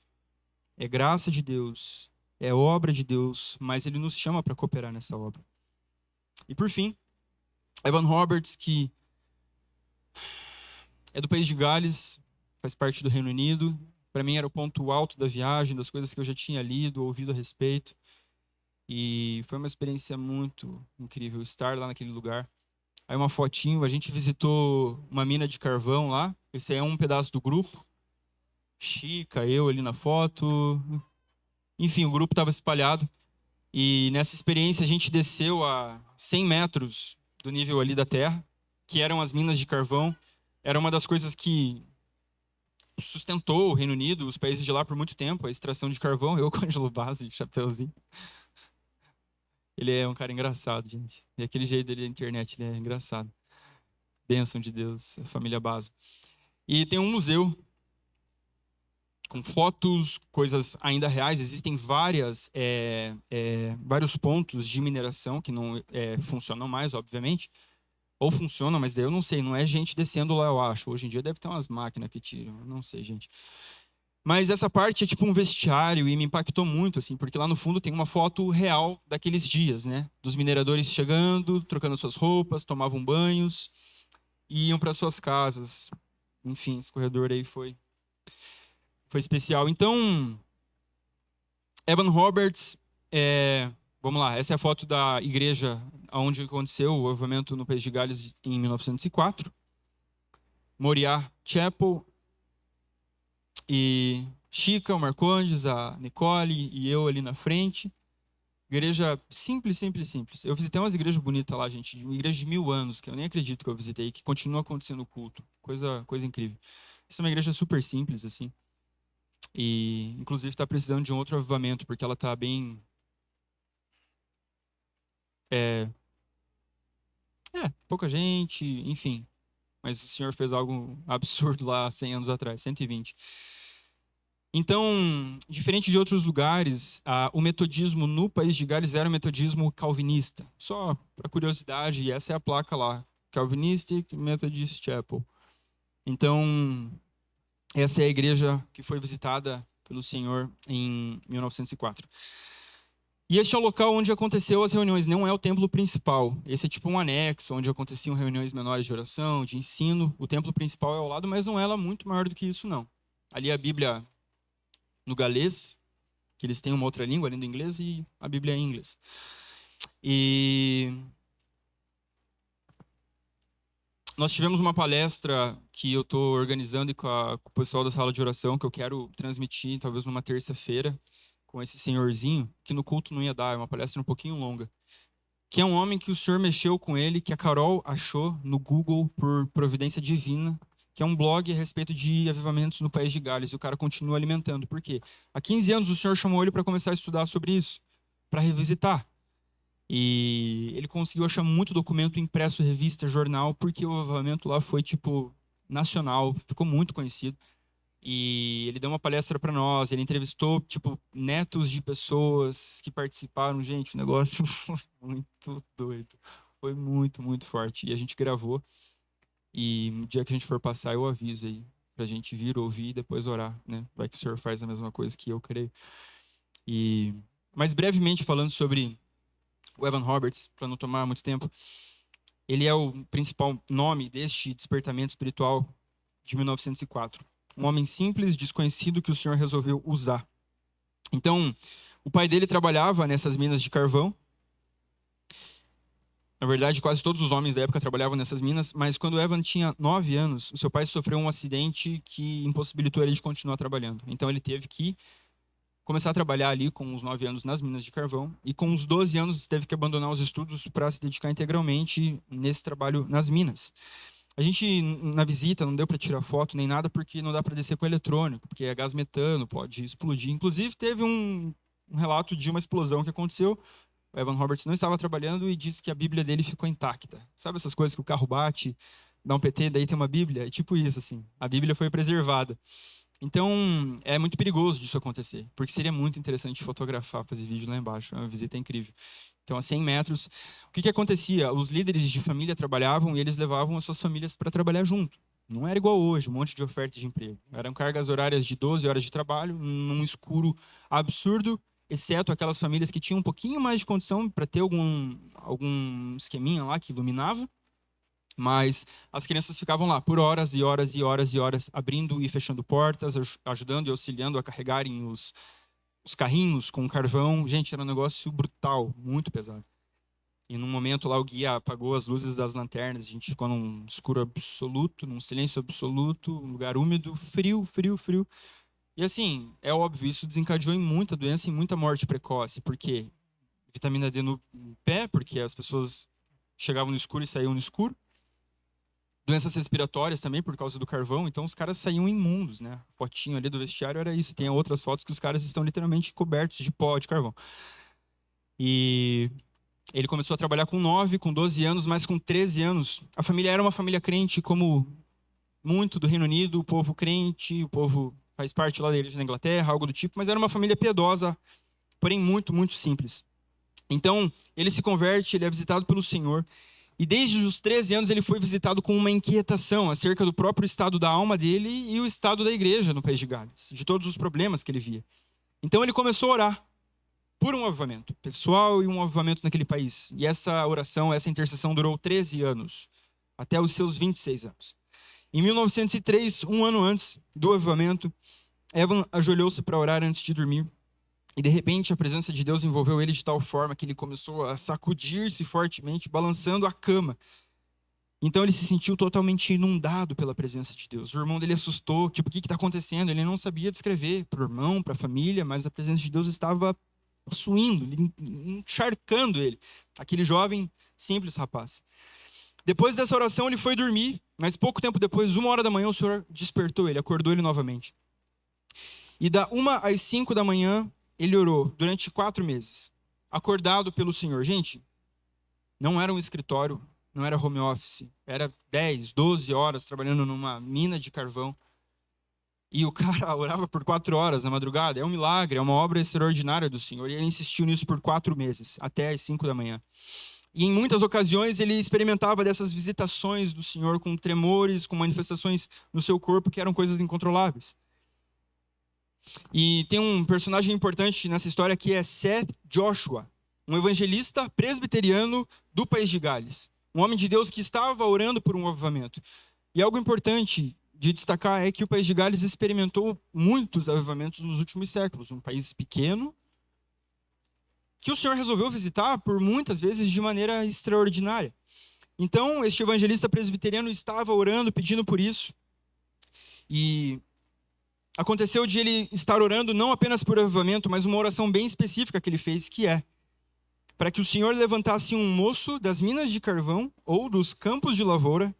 É graça de Deus, é obra de Deus, mas Ele nos chama para cooperar nessa obra. E por fim, Evan Roberts, que é do país de Gales, faz parte do Reino Unido. Para mim era o ponto alto da viagem, das coisas que eu já tinha lido, ouvido a respeito. E foi uma experiência muito incrível estar lá naquele lugar. Aí uma fotinho, a gente visitou uma mina de carvão lá. Esse aí é um pedaço do grupo. Chica, eu ali na foto. Enfim, o grupo estava espalhado. E nessa experiência a gente desceu a 100 metros do nível ali da terra, que eram as minas de carvão. Era uma das coisas que sustentou o Reino Unido, os países de lá por muito tempo, a extração de carvão. Eu com Ângelo Base, chapéuzinho. Ele é um cara engraçado, gente. E aquele jeito dele na internet, ele é engraçado. Bênção de Deus, a família Baso. E tem um museu com fotos, coisas ainda reais. Existem vários pontos de mineração que não funcionam mais, obviamente. Ou funcionam, mas daí eu não sei. Não é gente descendo lá, eu acho. Hoje em dia deve ter umas máquinas que tiram. Eu não sei, gente. Mas essa parte é tipo um vestiário e me impactou muito, assim, porque lá no fundo tem uma foto real daqueles dias, né? Dos mineradores chegando, trocando suas roupas, tomavam banhos e iam para suas casas. Enfim, esse corredor aí foi especial. Então, Evan Roberts, vamos lá, essa é a foto da igreja onde aconteceu o avivamento no País de Gales em 1904. Moriah Chapel. E Chica, o Marcondes, a Nicole e eu ali na frente. Igreja simples, simples, simples. Eu visitei umas igrejas bonitas lá, gente. Uma igreja de 1000 anos, que eu nem acredito que eu visitei, que continua acontecendo o culto. Coisa incrível. Essa é uma igreja super simples, assim. E, inclusive, está precisando de um outro avivamento, porque ela está bem... pouca gente, enfim. Mas o Senhor fez algo absurdo lá 100 anos atrás, 120. Então, diferente de outros lugares, o metodismo no País de Gales era um metodismo calvinista. Só para curiosidade, essa é a placa lá, Calvinistic Methodist Chapel. Então, essa é a igreja que foi visitada pelo Senhor em 1904. E este é o local onde aconteceu as reuniões, não é o templo principal. Esse é tipo um anexo, onde aconteciam reuniões menores de oração, de ensino. O templo principal é ao lado, mas não é lá muito maior do que isso, não. Ali a Bíblia no galês, que eles têm uma outra língua além do inglês, e a Bíblia é em inglês. E nós tivemos uma palestra que eu estou organizando com o pessoal da sala de oração, que eu quero transmitir, talvez numa terça-feira, com esse senhorzinho, que no culto não ia dar, é uma palestra um pouquinho longa. Que é um homem que o Senhor mexeu com ele, que a Carol achou no Google por providência divina, que é um blog a respeito de avivamentos no País de Gales, e o cara continua alimentando. Por quê? Há 15 anos o Senhor chamou ele para começar a estudar sobre isso, para revisitar. E ele conseguiu achar muito documento impresso, revista, jornal, porque o avivamento lá foi, tipo, nacional, ficou muito conhecido. E ele deu uma palestra para nós, ele entrevistou, tipo, netos de pessoas que participaram. Gente, o negócio foi muito doido. Foi muito, muito forte. E a gente gravou. E no dia que a gente for passar, eu aviso aí, pra gente vir, ouvir e depois orar, né? Vai que o Senhor faz a mesma coisa que eu creio. E... Mas brevemente falando sobre o Evan Roberts, para não tomar muito tempo, ele é o principal nome deste despertamento espiritual de 1904. Um homem simples, desconhecido, que o Senhor resolveu usar. Então, o pai dele trabalhava nessas minas de carvão. Na verdade, quase todos os homens da época trabalhavam nessas minas, mas quando Evan tinha 9 anos, o seu pai sofreu um acidente que impossibilitou ele de continuar trabalhando. Então, ele teve que começar a trabalhar ali com os 9 anos nas minas de carvão, e com os 12 anos teve que abandonar os estudos para se dedicar integralmente nesse trabalho nas minas. A gente, na visita, não deu para tirar foto nem nada, porque não dá para descer com eletrônico, porque é gás metano, pode explodir. Inclusive, teve um relato de uma explosão que aconteceu. O Evan Roberts não estava trabalhando e disse que a Bíblia dele ficou intacta. Sabe essas coisas que o carro bate, dá um PT, daí tem uma Bíblia? É tipo isso, assim. A Bíblia foi preservada. Então, é muito perigoso disso acontecer, porque seria muito interessante fotografar, fazer vídeo lá embaixo. É uma visita incrível. Então, a 100 metros. O que acontecia? Os líderes de família trabalhavam e eles levavam as suas famílias para trabalhar junto. Não era igual hoje, um monte de oferta de emprego. Eram cargas horárias de 12 horas de trabalho, num escuro absurdo, exceto aquelas famílias que tinham um pouquinho mais de condição para ter algum esqueminha lá que iluminava. Mas as crianças ficavam lá por horas e horas e horas e horas, abrindo e fechando portas, ajudando e auxiliando a carregarem os carrinhos com carvão. Gente, era um negócio brutal, muito pesado. E num momento lá o guia apagou as luzes das lanternas, a gente ficou num escuro absoluto, num silêncio absoluto, um lugar úmido, frio, frio, frio. E assim, é óbvio, isso desencadeou em muita doença e muita morte precoce, porque vitamina D no pé, porque as pessoas chegavam no escuro e saíam no escuro. Doenças respiratórias também por causa do carvão, então os caras saíam imundos, né? A fotinho ali do vestiário era isso. Tem outras fotos que os caras estão literalmente cobertos de pó de carvão. E ele começou a trabalhar com 9, com 12 anos, mas com 13 anos. A família era uma família crente, como muito do Reino Unido, o povo crente, o povo faz parte lá da igreja na Inglaterra, algo do tipo, mas era uma família piedosa, porém muito, muito simples. Então, ele se converte, ele é visitado pelo Senhor. E desde os 13 anos ele foi visitado com uma inquietação acerca do próprio estado da alma dele e o estado da igreja no País de Gales, de todos os problemas que ele via. Então ele começou a orar por um avivamento pessoal e um avivamento naquele país. E essa oração, essa intercessão durou 13 anos, até os seus 26 anos. Em 1903, um ano antes do avivamento, Evan ajoelhou-se para orar antes de dormir. E de repente a presença de Deus envolveu ele de tal forma que ele começou a sacudir-se fortemente, balançando a cama. Então ele se sentiu totalmente inundado pela presença de Deus. O irmão dele assustou, tipo, o que está acontecendo? Ele não sabia descrever para o irmão, para a família, mas a presença de Deus estava possuindo, encharcando ele. Aquele jovem, simples rapaz. Depois dessa oração ele foi dormir, mas pouco tempo depois, 1h da manhã, o Senhor despertou ele, acordou ele novamente. E da 1 às 5 da manhã, ele orou durante 4 meses, acordado pelo Senhor. Gente, não era um escritório, não era home office, era 10, 12 horas trabalhando numa mina de carvão. E o cara orava por 4 horas na madrugada. É um milagre, é uma obra extraordinária do Senhor. E ele insistiu nisso por 4 meses, até às 5 da manhã. E em muitas ocasiões ele experimentava dessas visitações do Senhor com tremores, com manifestações no seu corpo que eram coisas incontroláveis. E tem um personagem importante nessa história que é Seth Joshua, um evangelista presbiteriano do país de Gales. Um homem de Deus que estava orando por um avivamento. E algo importante de destacar é que o país de Gales experimentou muitos avivamentos nos últimos séculos. Um país pequeno, que o Senhor resolveu visitar por muitas vezes de maneira extraordinária. Então, este evangelista presbiteriano estava orando, pedindo por isso. E aconteceu de ele estar orando não apenas por avivamento, mas uma oração bem específica que ele fez, que é para que o Senhor levantasse um moço das minas de carvão ou dos campos de lavoura,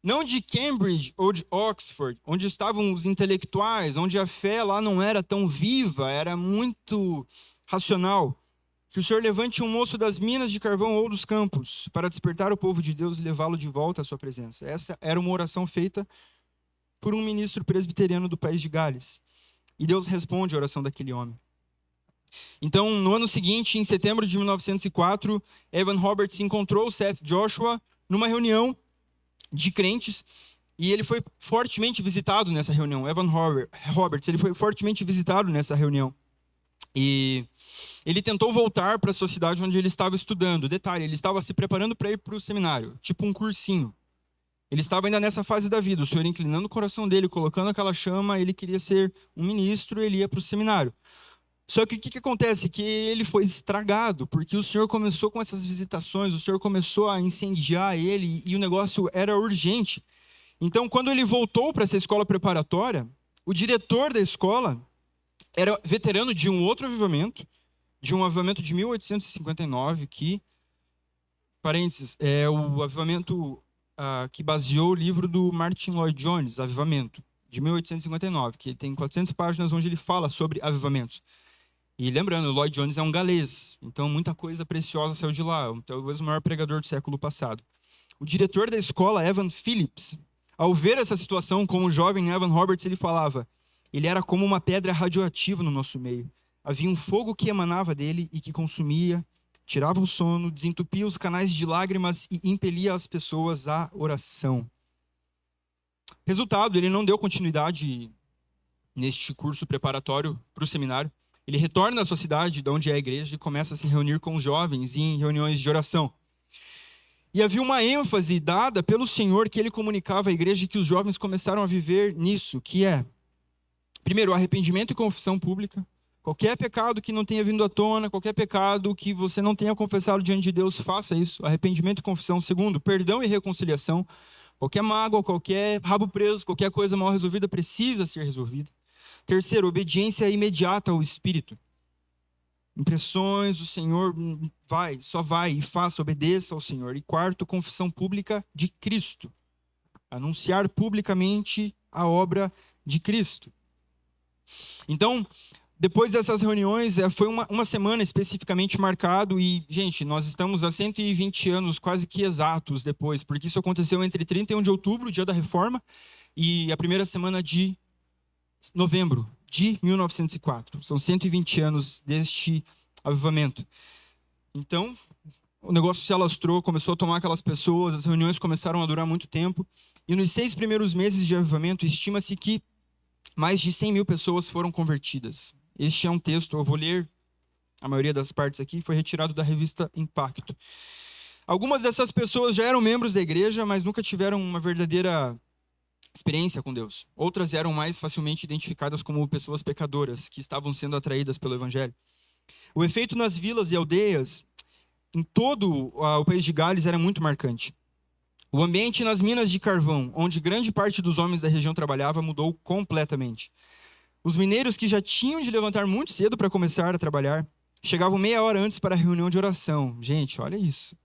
não de Cambridge ou de Oxford, onde estavam os intelectuais, onde a fé lá não era tão viva, era muito racional. Que o Senhor levante um moço das minas de carvão ou dos campos para despertar o povo de Deus e levá-lo de volta à sua presença. Essa era uma oração feita por um ministro presbiteriano do país de Gales. E Deus responde a oração daquele homem. Então, no ano seguinte, em setembro de 1904, Evan Roberts encontrou Seth Joshua numa reunião de crentes e ele foi fortemente visitado nessa reunião. Evan Roberts, ele foi fortemente visitado nessa reunião. E ele tentou voltar para a sua cidade onde ele estava estudando. Detalhe, ele estava se preparando para ir para o seminário, tipo um cursinho. Ele estava ainda nessa fase da vida, o Senhor inclinando o coração dele, colocando aquela chama, ele queria ser um ministro, ele ia para o seminário. Só que o que acontece? Que ele foi estragado, porque o Senhor começou com essas visitações, o Senhor começou a incendiar ele, e o negócio era urgente. Então, quando ele voltou para essa escola preparatória, o diretor da escola era veterano de um outro avivamento, de um avivamento de 1859, que, parênteses, é o avivamento que baseou o livro do Martin Lloyd Jones, Avivamento, de 1859, que tem 400 páginas onde ele fala sobre avivamentos. E lembrando, Lloyd Jones é um galês, então muita coisa preciosa saiu de lá, talvez o maior pregador do século passado. O diretor da escola, Evan Phillips, ao ver essa situação com o jovem Evan Roberts, ele falava: ele era como uma pedra radioativa no nosso meio. Havia um fogo que emanava dele e que consumia, tirava o sono, desentupia os canais de lágrimas e impelia as pessoas à oração. Resultado, ele não deu continuidade neste curso preparatório para o seminário. Ele retorna à sua cidade, de onde é a igreja, e começa a se reunir com os jovens em reuniões de oração. E havia uma ênfase dada pelo Senhor que ele comunicava à igreja, que os jovens começaram a viver nisso, que é, primeiro, arrependimento e confissão pública. Qualquer pecado que não tenha vindo à tona, qualquer pecado que você não tenha confessado diante de Deus, faça isso, arrependimento e confissão. Segundo, perdão e reconciliação. Qualquer mágoa, qualquer rabo preso, qualquer coisa mal resolvida precisa ser resolvida. Terceiro, obediência imediata ao Espírito. Impressões, o Senhor só vai e faça, obedeça ao Senhor. E quarto, confissão pública de Cristo. Anunciar publicamente a obra de Cristo. Então, depois dessas reuniões, foi uma semana especificamente marcado e, gente, nós estamos há 120 anos quase que exatos depois, porque isso aconteceu entre 31 de outubro, dia da Reforma, e a primeira semana de novembro de 1904. São 120 anos deste avivamento. Então, o negócio se alastrou, começou a tomar aquelas pessoas, as reuniões começaram a durar muito tempo, e nos 6 primeiros meses de avivamento, estima-se que mais de 100 mil pessoas foram convertidas. Este é um texto, eu vou ler a maioria das partes aqui, foi retirado da revista Impacto. Algumas dessas pessoas já eram membros da igreja, mas nunca tiveram uma verdadeira experiência com Deus. Outras eram mais facilmente identificadas como pessoas pecadoras, que estavam sendo atraídas pelo Evangelho. O efeito nas vilas e aldeias, em todo o país de Gales, era muito marcante. O ambiente nas minas de carvão, onde grande parte dos homens da região trabalhava, mudou completamente. Os mineiros, que já tinham de levantar muito cedo para começar a trabalhar, chegavam meia hora antes para a reunião de oração. Gente, olha isso.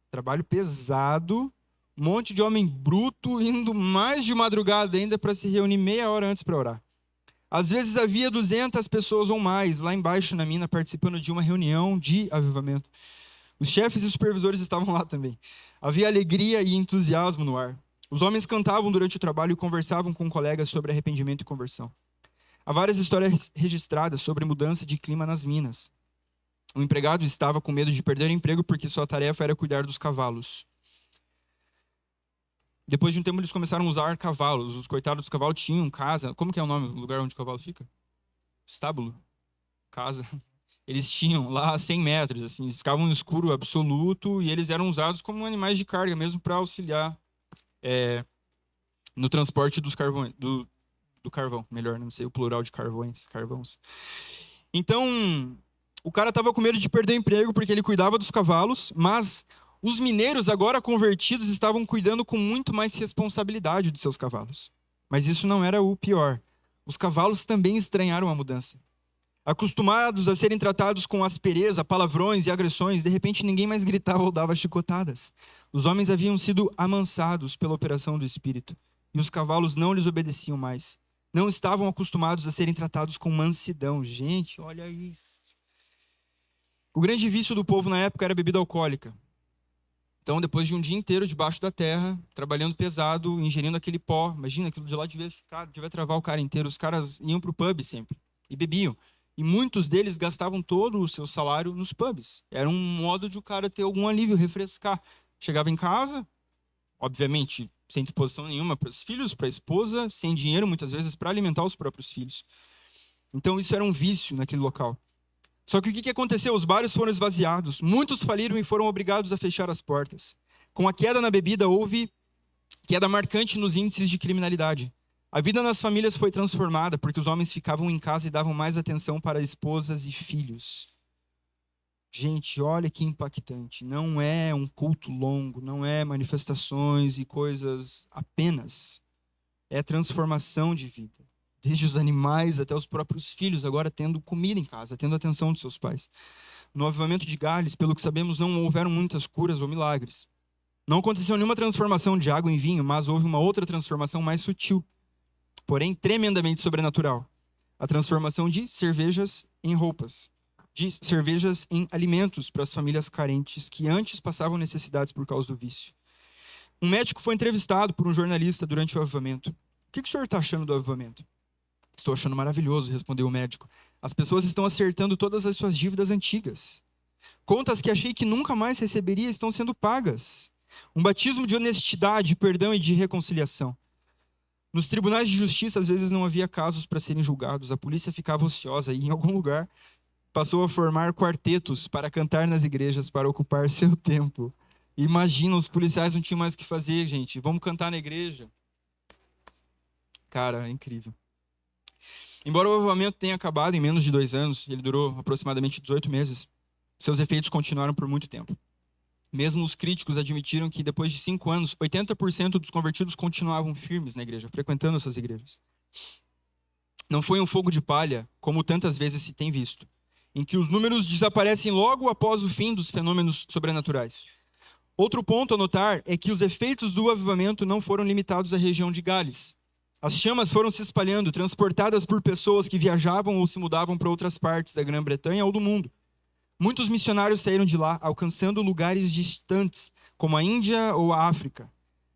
Trabalho pesado, um monte de homem bruto indo mais de madrugada ainda para se reunir meia hora antes para orar. Às vezes havia 200 pessoas ou mais lá embaixo na mina participando de uma reunião de avivamento. Os chefes e supervisores estavam lá também. Havia alegria e entusiasmo no ar. Os homens cantavam durante o trabalho e conversavam com colegas sobre arrependimento e conversão. Há várias histórias registradas sobre mudança de clima nas minas. O empregado estava com medo de perder o emprego porque sua tarefa era cuidar dos cavalos. Depois de um tempo, eles começaram a usar cavalos. Os coitados dos cavalos tinham casa. Como que é o nome do lugar onde o cavalo fica? Estábulo? Casa. Eles tinham lá 100 metros, assim, eles ficavam no escuro absoluto e eles eram usados como animais de carga mesmo para auxiliar no transporte dos carvões, do carvão, melhor, não sei o plural de carvões. Então, o cara estava com medo de perder o emprego porque ele cuidava dos cavalos, mas os mineiros, agora convertidos, estavam cuidando com muito mais responsabilidade dos seus cavalos. Mas isso não era o pior. Os cavalos também estranharam a mudança. Acostumados a serem tratados com aspereza, palavrões e agressões, de repente ninguém mais gritava ou dava chicotadas. Os homens haviam sido amansados pela operação do Espírito, e os cavalos não lhes obedeciam mais. Não estavam acostumados a serem tratados com mansidão. Gente, olha isso. O grande vício do povo na época era a bebida alcoólica. Então, depois de um dia inteiro debaixo da terra, trabalhando pesado, ingerindo aquele pó, imagina, aquilo de lá devia travar o cara inteiro. Os caras iam para o pub sempre e bebiam. E muitos deles gastavam todo o seu salário nos pubs. Era um modo de o cara ter algum alívio, refrescar. Chegava em casa, obviamente, sem disposição nenhuma para os filhos, para a esposa, sem dinheiro, muitas vezes, para alimentar os próprios filhos. Então, isso era um vício naquele local. Só que o que aconteceu? Os bares foram esvaziados, muitos faliram e foram obrigados a fechar as portas. Com a queda na bebida, houve queda marcante nos índices de criminalidade. A vida nas famílias foi transformada porque os homens ficavam em casa e davam mais atenção para esposas e filhos. Gente, olha que impactante. Não é um culto longo, não é manifestações e coisas apenas. É transformação de vida. Desde os animais até os próprios filhos, agora tendo comida em casa, tendo atenção dos seus pais. No avivamento de Gales, pelo que sabemos, não houveram muitas curas ou milagres. Não aconteceu nenhuma transformação de água em vinho, mas houve uma outra transformação mais sutil, porém tremendamente sobrenatural. A transformação de cervejas em roupas, de cervejas em alimentos para as famílias carentes que antes passavam necessidades por causa do vício. Um médico foi entrevistado por um jornalista durante o avivamento. O que o senhor está achando do avivamento? Estou achando maravilhoso, respondeu o médico. As pessoas estão acertando todas as suas dívidas antigas. Contas que achei que nunca mais receberia estão sendo pagas. Um batismo de honestidade, perdão e de reconciliação. Nos tribunais de justiça, às vezes, não havia casos para serem julgados. A polícia ficava ociosa e, em algum lugar, passou a formar quartetos para cantar nas igrejas, para ocupar seu tempo. Imagina, os policiais não tinham mais o que fazer, gente. Vamos cantar na igreja. Cara, é incrível. Embora o avivamento tenha acabado em menos de 2 anos, ele durou aproximadamente 18 meses, seus efeitos continuaram por muito tempo. Mesmo os críticos admitiram que depois de 5 anos, 80% dos convertidos continuavam firmes na igreja, frequentando essas igrejas. Não foi um fogo de palha, como tantas vezes se tem visto, em que os números desaparecem logo após o fim dos fenômenos sobrenaturais. Outro ponto a notar é que os efeitos do avivamento não foram limitados à região de Gales. As chamas foram se espalhando, transportadas por pessoas que viajavam ou se mudavam para outras partes da Grã-Bretanha ou do mundo. Muitos missionários saíram de lá, alcançando lugares distantes, como a Índia ou a África.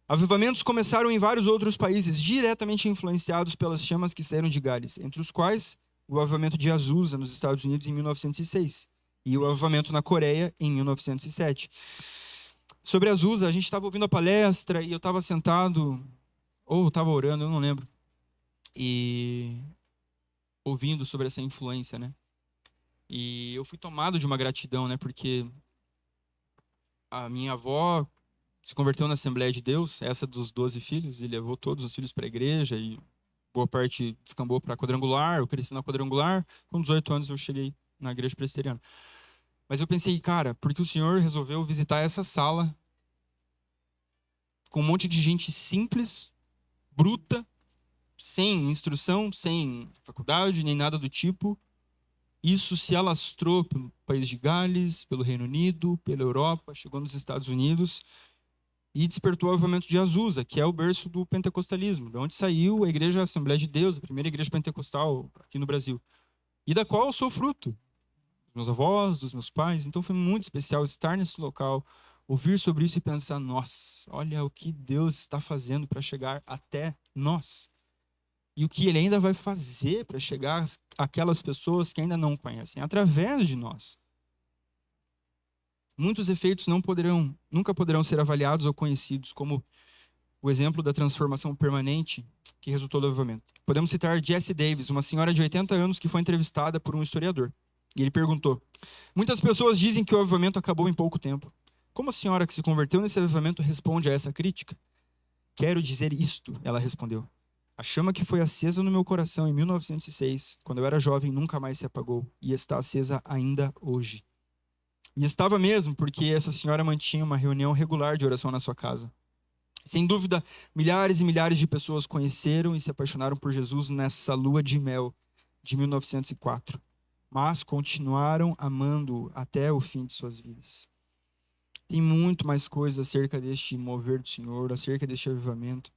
Avivamentos começaram em vários outros países, diretamente influenciados pelas chamas que saíram de Gales, entre os quais o avivamento de Azusa, nos Estados Unidos, em 1906, e o avivamento na Coreia, em 1907. Sobre Azusa, a gente estava ouvindo a palestra e eu estava sentado, ou estava orando, eu não lembro, e ouvindo sobre essa influência, né? E eu fui tomado de uma gratidão, né? Porque a minha avó se converteu na Assembleia de Deus, essa dos 12 filhos, e levou todos os filhos para a igreja, e boa parte descambou para a quadrangular, eu cresci na quadrangular, com 18 anos eu cheguei na igreja presbiteriana. Mas eu pensei, cara, porque o Senhor resolveu visitar essa sala com um monte de gente simples, bruta, sem instrução, sem faculdade, nem nada do tipo. Isso se alastrou pelo país de Gales, pelo Reino Unido, pela Europa, chegou nos Estados Unidos e despertou o avivamento de Azusa, que é o berço do pentecostalismo, de onde saiu a Igreja Assembleia de Deus, a primeira igreja pentecostal aqui no Brasil, e da qual eu sou fruto, dos meus avós, dos meus pais. Então foi muito especial estar nesse local, ouvir sobre isso e pensar, nossa, olha o que Deus está fazendo para chegar até nós. E o que Ele ainda vai fazer para chegar àquelas pessoas que ainda não conhecem, através de nós. Muitos efeitos nunca poderão ser avaliados ou conhecidos, como o exemplo da transformação permanente que resultou do avivamento. Podemos citar Jessie Davis, uma senhora de 80 anos que foi entrevistada por um historiador. E ele perguntou: muitas pessoas dizem que o avivamento acabou em pouco tempo. Como a senhora que se converteu nesse avivamento responde a essa crítica? Quero dizer isto, ela respondeu. A chama que foi acesa no meu coração em 1906, quando eu era jovem, nunca mais se apagou e está acesa ainda hoje. E estava mesmo, porque essa senhora mantinha uma reunião regular de oração na sua casa. Sem dúvida, milhares e milhares de pessoas conheceram e se apaixonaram por Jesus nessa lua de mel de 1904, mas continuaram amando-o até o fim de suas vidas. Tem muito mais coisas acerca deste mover do Senhor, acerca deste avivamento.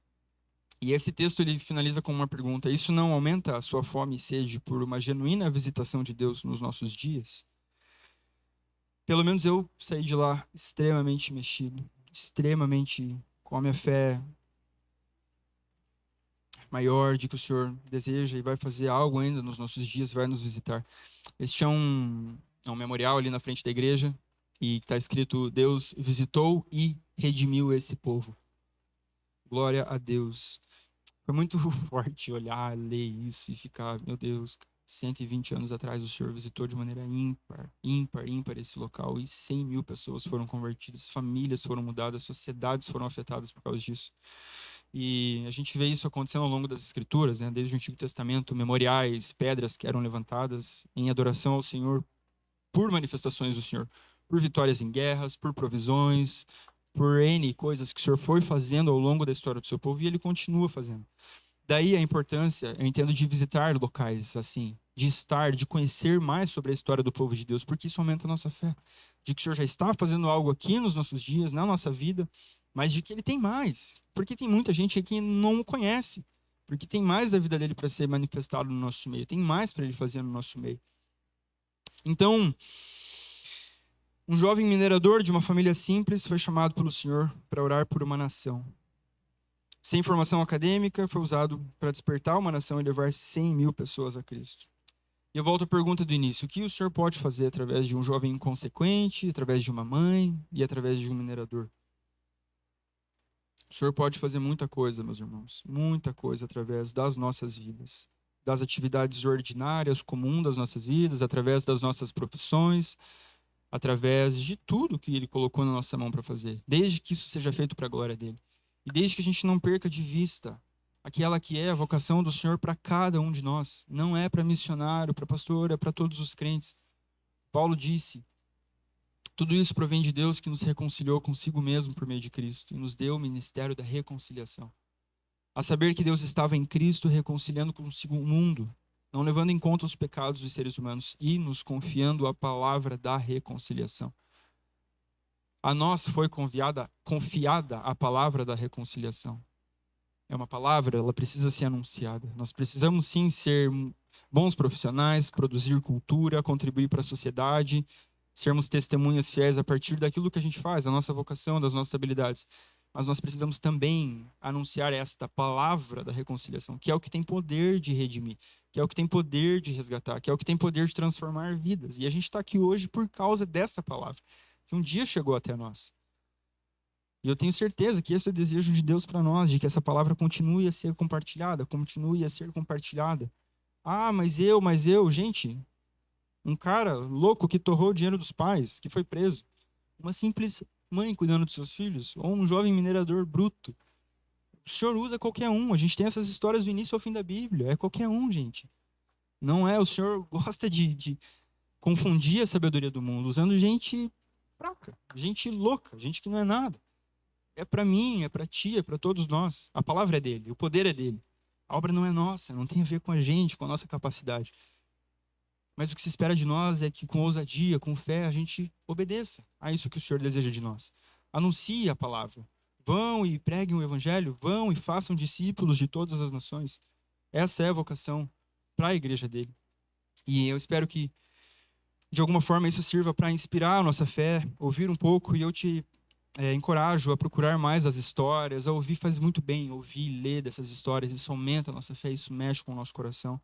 E esse texto ele finaliza com uma pergunta: isso não aumenta a sua fome e sede por uma genuína visitação de Deus nos nossos dias? Pelo menos eu saí de lá extremamente mexido, extremamente com a minha fé maior de que o Senhor deseja e vai fazer algo ainda nos nossos dias, vai nos visitar. Este é um memorial ali na frente da igreja e está escrito: Deus visitou e redimiu esse povo. Glória a Deus. Foi muito forte olhar, ler isso e ficar, meu Deus, 120 anos atrás o Senhor visitou de maneira ímpar esse local e 100 mil pessoas foram convertidas, famílias foram mudadas, sociedades foram afetadas por causa disso. E a gente vê isso acontecendo ao longo das Escrituras, né? Desde o Antigo Testamento, memoriais, pedras que eram levantadas em adoração ao Senhor por manifestações do Senhor, por vitórias em guerras, por provisões, por N coisas que o Senhor foi fazendo ao longo da história do seu povo e Ele continua fazendo. Daí a importância, eu entendo, de visitar locais assim, de estar, de conhecer mais sobre a história do povo de Deus, porque isso aumenta a nossa fé, de que o Senhor já está fazendo algo aqui nos nossos dias, na nossa vida, mas de que Ele tem mais, porque tem muita gente aqui que não o conhece, porque tem mais da vida dele para ser manifestado no nosso meio, tem mais para Ele fazer no nosso meio. Então, um jovem minerador de uma família simples foi chamado pelo Senhor para orar por uma nação. Sem formação acadêmica, foi usado para despertar uma nação e levar 100 mil pessoas a Cristo. E eu volto à pergunta do início: o que o Senhor pode fazer através de um jovem inconsequente, através de uma mãe e através de um minerador? O Senhor pode fazer muita coisa, meus irmãos, muita coisa através das nossas vidas, das atividades ordinárias, comuns das nossas vidas, através das nossas profissões, através de tudo que Ele colocou na nossa mão para fazer, desde que isso seja feito para a glória dEle. E desde que a gente não perca de vista aquela que é a vocação do Senhor para cada um de nós. Não é para missionário, para pastor, é para todos os crentes. Paulo disse: tudo isso provém de Deus que nos reconciliou consigo mesmo por meio de Cristo e nos deu o ministério da reconciliação. A saber que Deus estava em Cristo reconciliando consigo o mundo, não levando em conta os pecados dos seres humanos e nos confiando a palavra da reconciliação. A nós foi confiada a palavra da reconciliação. É uma palavra, ela precisa ser anunciada. Nós precisamos sim ser bons profissionais, produzir cultura, contribuir para a sociedade, sermos testemunhas fiéis a partir daquilo que a gente faz, da nossa vocação, das nossas habilidades. Mas nós precisamos também anunciar esta palavra da reconciliação, que é o que tem poder de redimir, que é o que tem poder de resgatar, que é o que tem poder de transformar vidas. E a gente está aqui hoje por causa dessa palavra, que um dia chegou até nós. E eu tenho certeza que esse é o desejo de Deus para nós, de que essa palavra continue a ser compartilhada, continue a ser compartilhada. Ah, mas eu, gente, um cara louco que torrou o dinheiro dos pais, que foi preso, uma simples mãe cuidando dos seus filhos, ou um jovem minerador bruto. O Senhor usa qualquer um, a gente tem essas histórias do início ao fim da Bíblia, é qualquer um, gente. Não é, o Senhor gosta de confundir a sabedoria do mundo, usando gente fraca, gente louca, gente que não é nada. É para mim, é para ti, é para todos nós. A palavra é dele, o poder é dele. A obra não é nossa, não tem a ver com a gente, com a nossa capacidade. Mas o que se espera de nós é que com ousadia, com fé, a gente obedeça a isso que o Senhor deseja de nós. Anuncie a palavra. Vão e preguem o evangelho, vão e façam discípulos de todas as nações. Essa é a vocação para a igreja dele. E eu espero que, de alguma forma, isso sirva para inspirar a nossa fé, ouvir um pouco, e eu te encorajo a procurar mais as histórias, a ouvir faz muito bem, ouvir e ler dessas histórias, isso aumenta a nossa fé, isso mexe com o nosso coração.